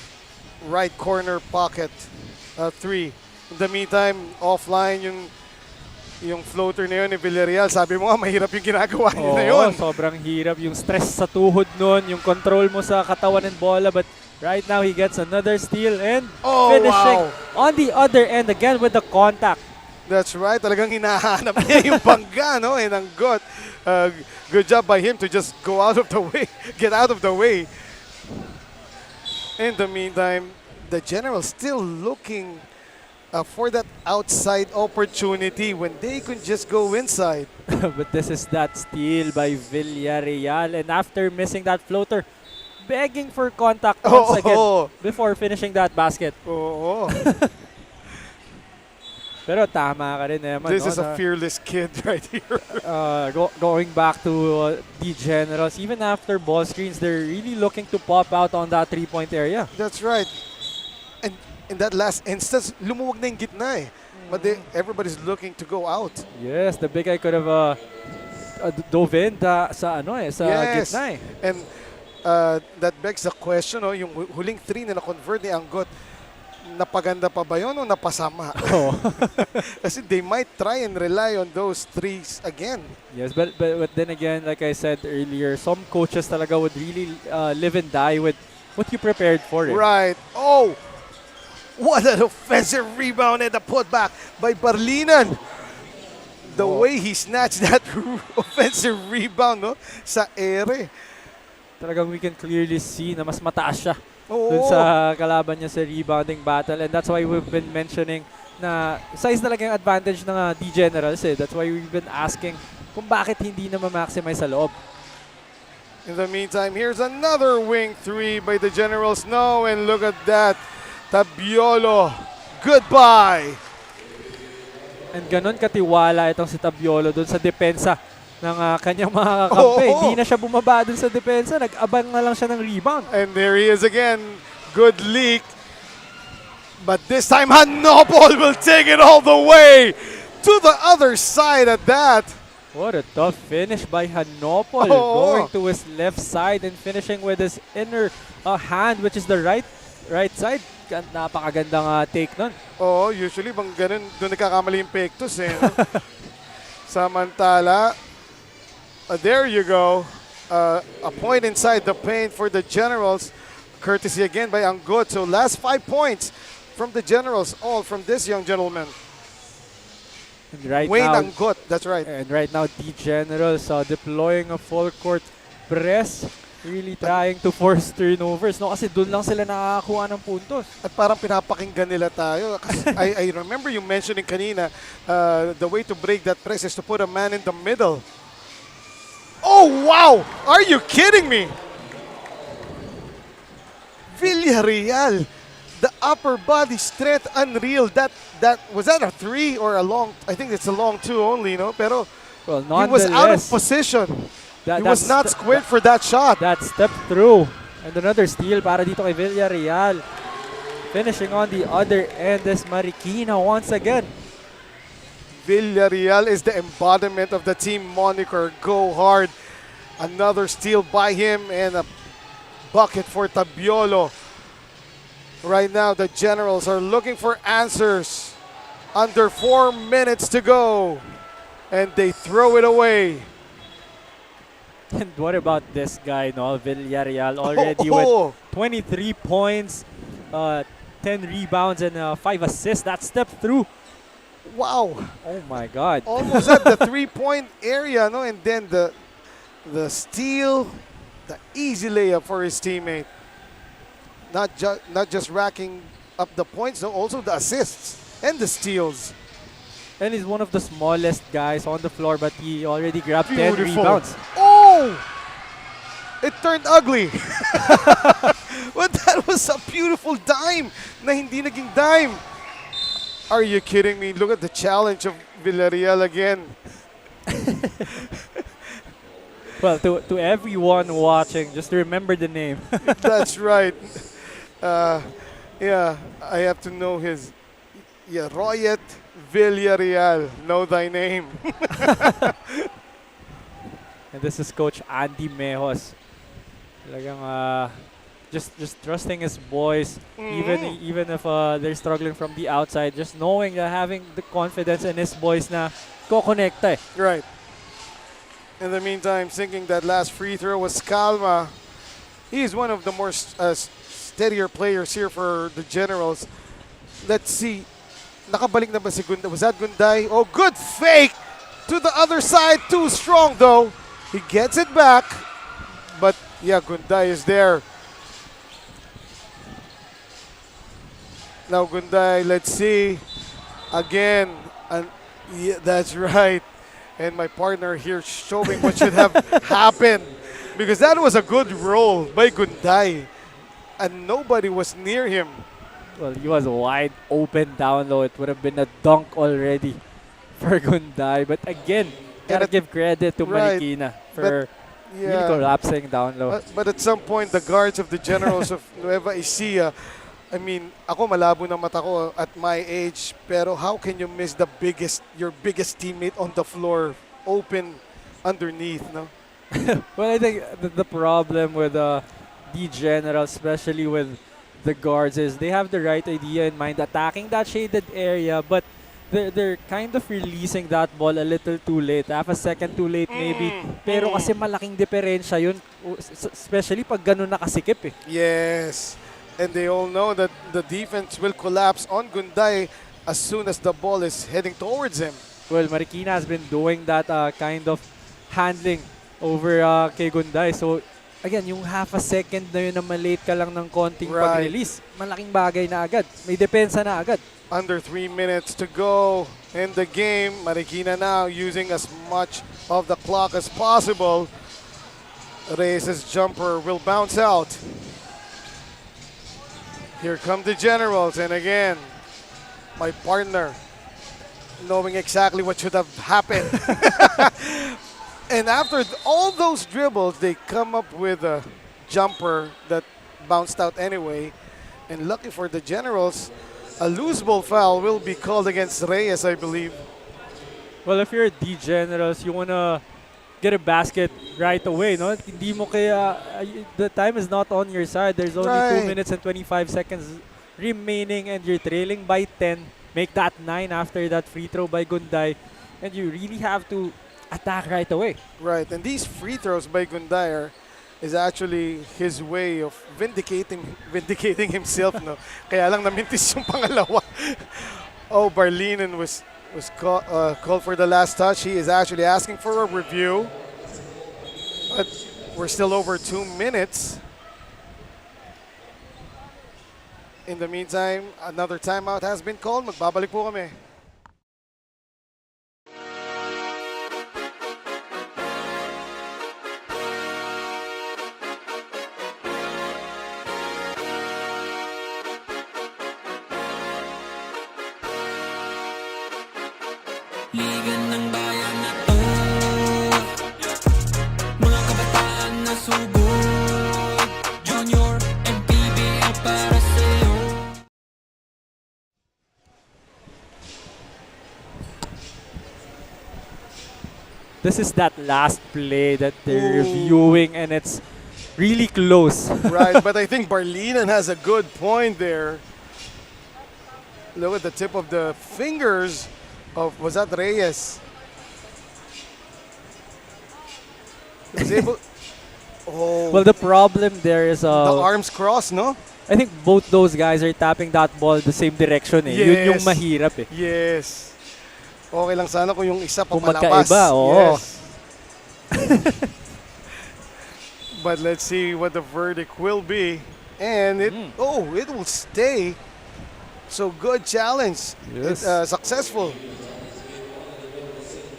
right corner pocket three. In the meantime, offline yung floater na yun ni Villarreal. Sabi mo nga, mahirap yung ginagawa niya na yun. Sobrang hirap. Yung stress sa tuhod nun, yung control mo sa katawan ng bola. But right now, he gets another steal and finishing on the other end again with the contact. That's right. Talagang hinahanap niya yung bangga, no? And Anggot, good job by him to just go out of the way, get out of the way. In the meantime, the General still looking for that outside opportunity when they could just go inside. But this is that steal by Villarreal. And after missing that floater, begging for contact once again before finishing that basket. Oo. Pero tama ka rin naman. This no, is a fearless kid right here. going back to the Generals, even after ball screens, they're really looking to pop out on that three-point area. That's right. And in that last instance, lumuwag na yung gitna eh. But everybody's looking to go out. Yes, the big guy could have dove in sa gitna eh. And that begs the question, yung huling three na na-convert ni Anggot, napaganda pa ba yun o napasama? Oh. Kasi they might try and rely on those threes again. Yes, but then again, like I said earlier, some coaches talaga would really live and die with what you prepared for. Right. Oh! What an offensive rebound and a putback by Barlinan. The way he snatched that offensive rebound, no, sa ere. Talagang we can clearly see na mas mataas siya dun sa kalaban niya sa rebounding battle. And that's why we've been mentioning na size talaga yung advantage ng D-Generals eh. That's why we've been asking kung bakit hindi na ma-maximize sa loob. In the meantime, here's another wing three by the Generals. No, and look at that. Tabiolo, goodbye. And ganun katiwala itong si Tabiolo dun sa depensa ng kanyang mga kakampi. Hindi na siya bumaba dun sa depensa. Nag-abang na lang siya ng rebound. And there he is again. Good leak. But this time, Hanopol will take it all the way to the other side at that. What a tough finish by Hanopol. Going to his left side and finishing with his inner hand, which is the right side. Napakagandang take nun. Usually bang ganun, doon nagkakamali yung pektus eh. No? Samantala, there you go. A point inside the paint for the Generals. Courtesy again by Anggot. So last 5 points from the Generals, all from this young gentleman. And right Wayne now, Anggot, that's right. And right now, the Generals deploying a full court press. Really trying to force turnovers, no? Kasi doon lang sila nakakakuha ng puntos. At parang pinapakinggan nila tayo. Kasi I remember you mentioning kanina, the way to break that press is to put a man in the middle. Oh, wow! Are you kidding me? Villarreal, the upper body strength, unreal. That was that a three or a long? I think it's a long two only, no? Pero well, he was out of position. He was not squared for that shot. That step through. And another steal para dito kay Villarreal. Finishing on the other end is Marikina once again. Villarreal is the embodiment of the team moniker, go hard. Another steal by him and a bucket for Tabiolo. Right now, the Generals are looking for answers. Under 4 minutes to go. And they throw it away. And what about this guy, no? Villarreal already with 23 points, 10 rebounds and 5 assists. That step through. Wow. Oh my God. Almost at the three-point area, no? And then the steal, the easy layup for his teammate. Not just racking up the points, no, also the assists and the steals. And he's one of the smallest guys on the floor, but he already grabbed 10 Beautiful. rebounds. Oh! It turned ugly. But that was a beautiful dime na hindi naging dime. Are you kidding me? Look at the challenge of Villarreal again. Well, to everyone watching, just remember the name. That's right. Yeah, I have to know his. Yeah, Royet Villarreal. Know thy name. And this is Coach Andy Mejos. Talagang just trusting his boys, even if they're struggling from the outside, just knowing that having the confidence in his boys na ko-connecta eh. Right. In the meantime, thinking that last free throw was Calma. He's one of the more steadier players here for the Generals. Let's see. Nakabalik na ba si Gunday? Was that Gunday? Oh, good fake to the other side. Too strong though. He gets it back. But yeah, Gunday is there. Now Gunday, let's see. Again. And yeah, that's right. And my partner here showing what should have happened. Because that was a good roll by Gunday. And nobody was near him. Well, he was wide open down low. It would have been a dunk already for Gunday. But again, gotta give credit to right, Marikina for really yeah. collapsing down low. But at some point, the guards of the Generals of Nueva Ecija, I mean, ako malabo na mata ko at my age, pero how can you miss your biggest teammate on the floor open underneath, no? Well, I think the problem with the Generals, especially with the guards, is they have the right idea in mind, attacking that shaded area, but they're kind of releasing that ball a little too late, half a second too late maybe. Pero kasi malaking diferensya yun, especially pag ganun nakasikip eh. Yes. And they all know that the defense will collapse on Gunday as soon as the ball is heading towards him. Well, Marikina has been doing that kind of handling over kay Gunday. So, again, yung half a second na yun na malate ka lang ng konting pag-release, malaking bagay na agad. May depensa na agad. Under 3 minutes to go in the game. Marikina now using as much of the clock as possible. Reyes' jumper will bounce out. Here come the Generals, and again, my partner knowing exactly what should have happened. And after all those dribbles, they come up with a jumper that bounced out anyway. And lucky for the Generals, a loose ball foul will be called against Reyes, I believe. Well, if you're the Generals, you want to get a basket right away, no? Hindi mo kaya, the time is not on your side. There's only 2 minutes and 25 seconds remaining and you're trailing by 10. Make that 9 after that free throw by Gunday. And you really have to attack right away. Right, and these free throws by Gunday is actually his way of vindicating himself, no? Kaya lang namintis yung pangalawa. Oh, Barlinen was called for the last touch. He is actually asking for a review. But we're still over 2 minutes. In the meantime, another timeout has been called. Magbabalik po kami. Liga ng bayan na to, mga kabataan na sugod, Junior, MPBL para sa'yo. This is that last play that they're reviewing, and it's really close. Right, but I think Barlinen has a good point there. Look at the tip of the fingers of, was that Reyes? He was able, Well, the problem there is the arms crossed, no? I think both those guys are tapping that ball the same direction eh. Yun yung Yes. mahirap eh. Yes. Okay lang sana kung yung isa Kung papalabas. magkaiba, oo. Yes. But let's see what the verdict will be. And it it will stay. So good challenge. Yes. Successful.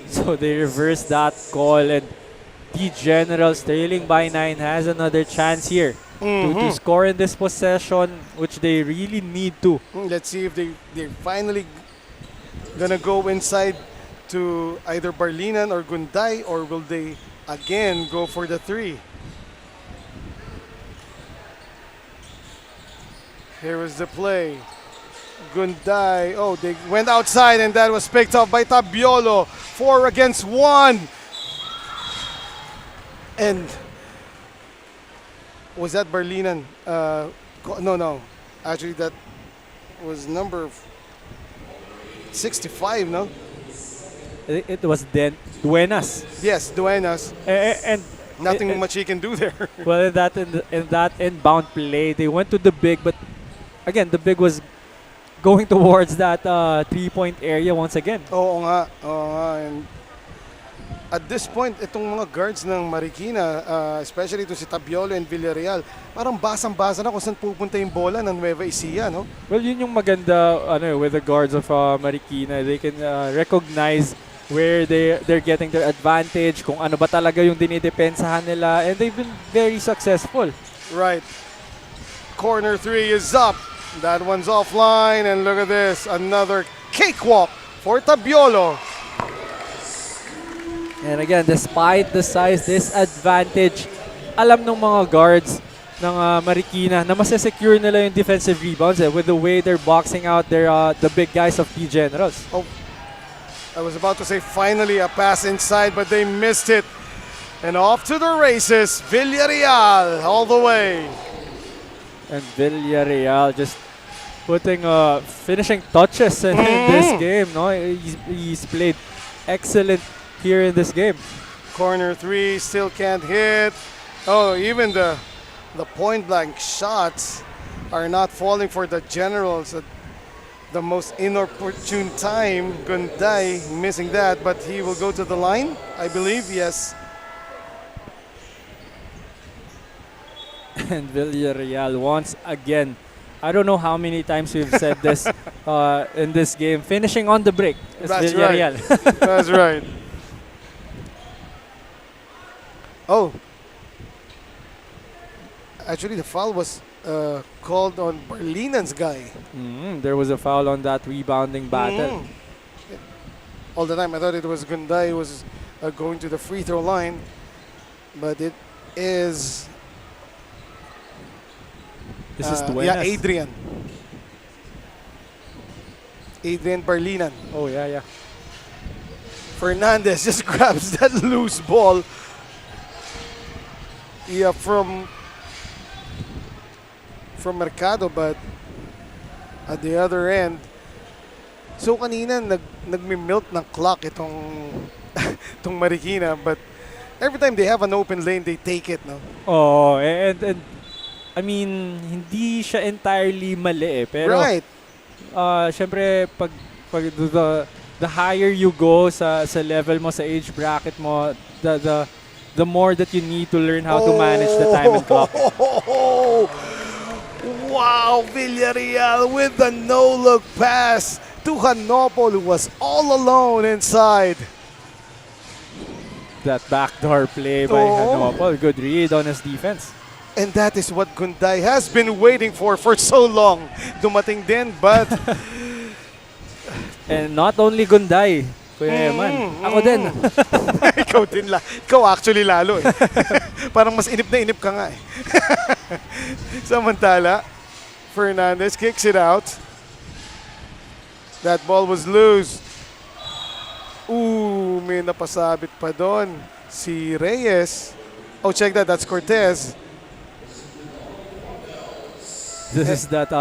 So they reverse that call, and the Generals trailing by 9 has another chance here to score in this possession, which they really need to. Let's see if they're finally gonna go inside to either Barlinan or Gunday, or will they again go for the 3? Here is the play. Gunday. Oh, they went outside, and that was picked up by Tabiolo. 4 against 1. And was that Barlinan? No. Actually, that was number 65, no? It was Duenas. Yes, Duenas. And Nothing much he can do there. well, in that inbound play, they went to the big, but again, the big was going towards that 3-point area once again. Oo nga. And at this point, itong mga guards ng Marikina, especially to si Tabiolo and Villarreal, parang basang-basa na kung saan pupunta yung bola ng Nueva Ecija, no? Well, yun yung maganda with the guards of Marikina. They can recognize where they're getting their advantage, kung ano ba talaga yung dinidepensahan nila, and they've been very successful. Right. Corner 3 is up. That one's offline, and look at this. Another cakewalk for Tabiolo. And again, despite the size disadvantage, alam ng mga guards ng Marikina na masesecure nila yung defensive rebounds with the way they're boxing out the big guys of the Generals. Oh, I was about to say finally a pass inside, but they missed it. And off to the races, Villarreal all the way. And Villarreal just putting finishing touches in this game. No, he's played excellent here in this game. Corner 3 still can't hit. Oh, even the point blank shots are not falling for the Generals at the most inopportune time. Gunday missing that, but he will go to the line, I believe. Yes. And Villarreal once again, I don't know how many times we've said this in this game, finishing on the break. It's That's Villarreal. right. That's right. Oh. Actually, the foul was called on Barlinan's guy. There was a foul on that rebounding battle. All the time, I thought it was Gunday who was going to the free throw line. But it is... This is Duenas. yeah, Adrian. Adrian Barlinan. Oh, yeah. Fernandez just grabs that loose ball. Yeah, from Mercado, but at the other end. So kanina nagmi-milk ng clock itong Marikina, but every time they have an open lane, they take it, no? Oh, and I mean, hindi siya entirely mali eh, pero Right. syempre pag the higher you go sa level mo, sa age bracket mo, the more that you need to learn how to manage the time and clock. Wow, Villarreal with the no-look pass to Hanopol, who was all alone inside. That backdoor play by Hanopol, good read on his defense. And that is what Gunday has been waiting for so long. Dumating din, but... And not only Gunday, Kuya Eman, ako din. Ikaw din Ikaw actually lalo eh. Parang mas inip na inip ka nga eh. Samantala, Fernandez kicks it out. That ball was loose. Ooh, may napasabit pa doon. Si Reyes. Oh, check that. That's Cortez. This is that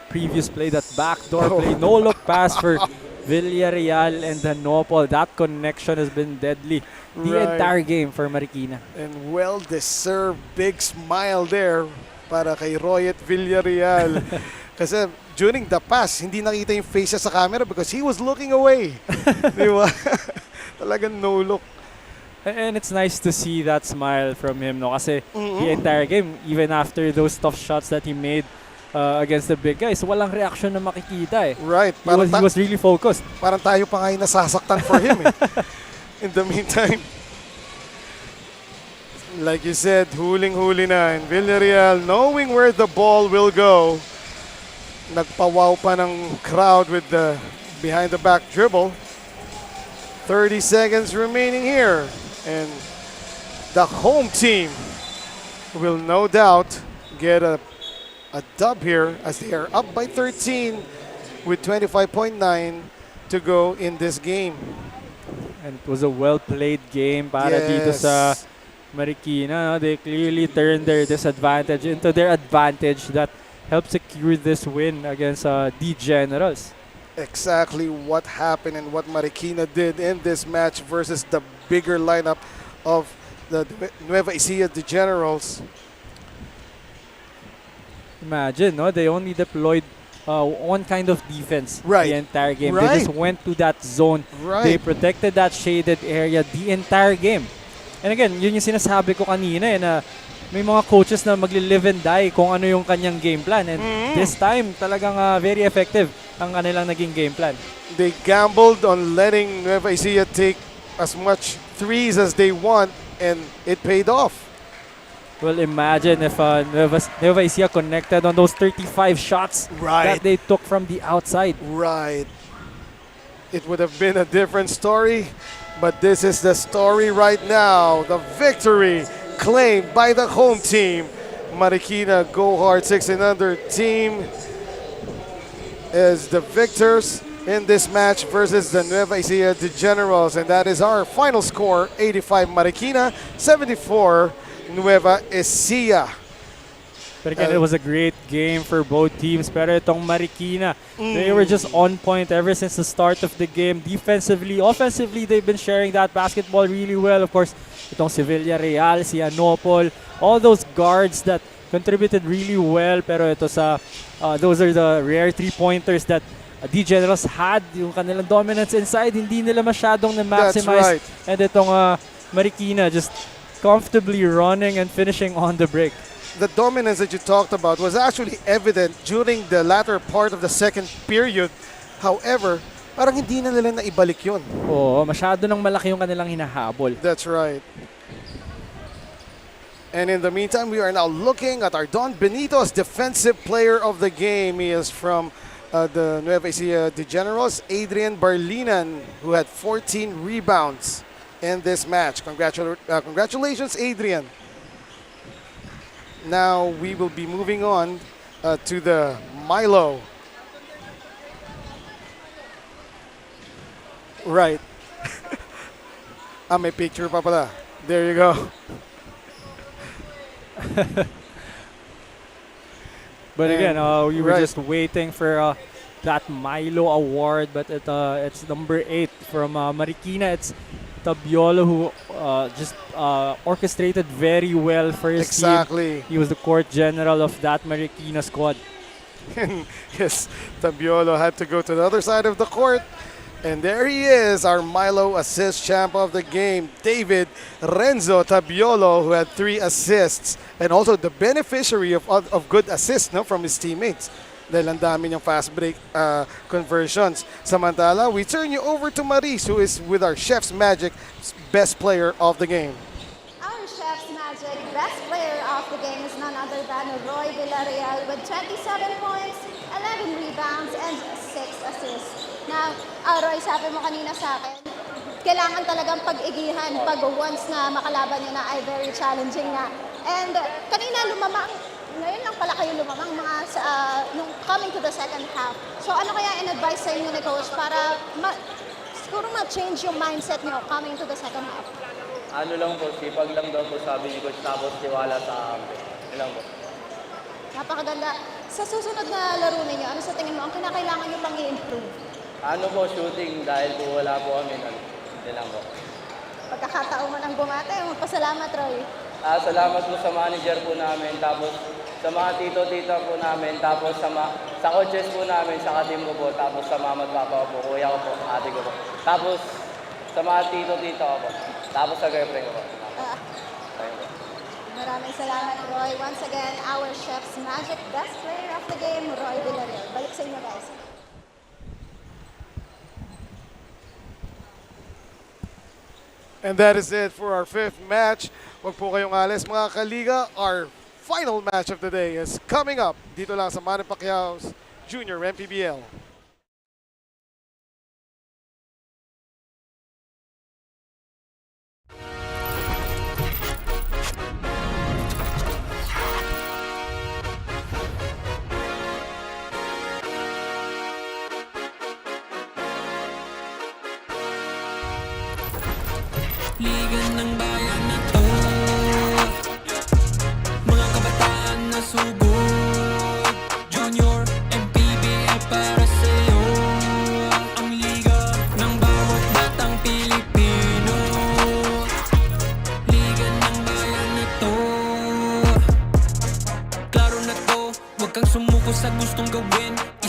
previous play, that backdoor play. No-look pass for Villarreal and Hanopol. That connection has been deadly the Right. entire game for Marikina. And well-deserved big smile there para kay Royet Villarreal. Kasi during the pass, hindi nakita yung face niya sa camera because he was looking away. Di ba? Talagang no look. And it's nice to see that smile from him, no? Kasi the entire game, even after those tough shots that he made against the big guys, walang reaction na makikita eh. Right. He was really focused. Parang tayo pa nga yung nasasaktan for him eh. In the meantime, like you said, huling-huli na. And Villarreal, knowing where the ball will go, nagpawaw pa ng crowd with the behind-the-back dribble. 30 seconds remaining here. And the home team will no doubt get a dub here as they are up by 13 with 25.9 to go in this game. And it was a well-played game para dito sa Marikina. No? They clearly turned their disadvantage into their advantage that helped secure this win against the Generals. Exactly what happened and what Marikina did in this match versus the bigger lineup of the Nueva Ecija, the Generals. Imagine, no? They only deployed one kind of defense Right. the entire game. Right. They just went to that zone. They Right. protected that shaded area the entire game. And again, yun yung sinasabi ko kanina na may mga coaches na magli-live and die kung ano yung kanyang game plan. And this time, talagang very effective ang kanilang naging game plan. They gambled on letting Nueva Ecija take as much threes as they want, and it paid off. Well, imagine if Nueva Ecija connected on those 35 shots Right. that they took from the outside. Right. It would have been a different story, but this is the story right now. The victory claimed by the home team. Marikina Go Hard 16 under team is the victors in this match versus the Nueva Ecija the Generals, and that is our final score: 85 Marikina, 74 Nueva Ecija. But again, it was a great game for both teams. Pero itong Marikina, they were just on point ever since the start of the game. Defensively, offensively, they've been sharing that basketball really well. Of course, itong si Villarreal, si Anopol, all those guards that contributed really well. Pero ito those are the rare three-pointers that the Generals had. Yung kanilang dominance inside, hindi nila masyadong na-maximize. That's right. And itong Marikina just comfortably running and finishing on the break. The dominance that you talked about was actually evident during the latter part of the second period. However, parang hindi na nila naibalik yun. Oo, masyado nang malaki yung kanilang hinahabol. That's right. And in the meantime, we are now looking at our Don Benito's defensive player of the game. He is from the Nueva Ecija the Generals, Adrian Barlinan, who had 14 rebounds in this match. Congratulations, Adrian. Now we will be moving on to the Milo. Right. May picture pa pala. There you go. But again, we were right. just waiting for that Milo award, but it's number 8 from Marikina. It's Tabiolo who just orchestrated very well for his Exactly. team. He was the court general of that Marikina squad. Yes, Tabiolo had to go to the other side of the court. And there he is, our Milo assist champ of the game, David Renzo Tabiolo, who had 3 assists. And also the beneficiary of good assists from his teammates. Dahil ang dami niyang fast break conversions. Samantala, we turn you over to Maris, who is with our Chef's Magic best player of the game. Our Chef's Magic best player of the game is none other than Roy Villarreal with 27 points, 11 rebounds, and 6 assists. Now, Roy, sabi mo kanina sa akin, kailangan talagang pag-igihan pag once na makalaban niya na ay very challenging na. And kanina lumamang, ngayon lang pala kayo lumamang nung coming to the second half. So ano kaya in-advise sa inyo ni Coach para siguro ma-change yung mindset niyo coming to the second half? Ano lang po, sipag lang daw po sabi ni Coach, tapos tiwala sa amin. Yun lang po. Napakaganda. Sa susunod na laro ninyo, ano sa tingin mo ang kinakailangan nyo pang i-improve? Ano po, shooting, dahil po wala po kami. Yun lang po. Pagkakataon mo nang bumate, magpasalamat, Roy. Salamat po sa manager po namin, tapos sa mga tito-tita po namin, tapos sa coaches po namin, sa ka-team ko po, tapos sa mama at papa ko po, kuya ko po, ate ko po. Tapos sa mga tito-tita ko po, tapos sa girlfriend ko po. Ayun po. Maraming salamat, Roy. Once again, our Chef's Magic best player of the game, Roy Villarreal. Balik sa inyo, guys. And that is it for our 5th match. Huwag po kayong alis mga kaliga. Our final match of the day is coming up dito lang sa Manny Pacquiao's Junior MPBL. Liga ng bayan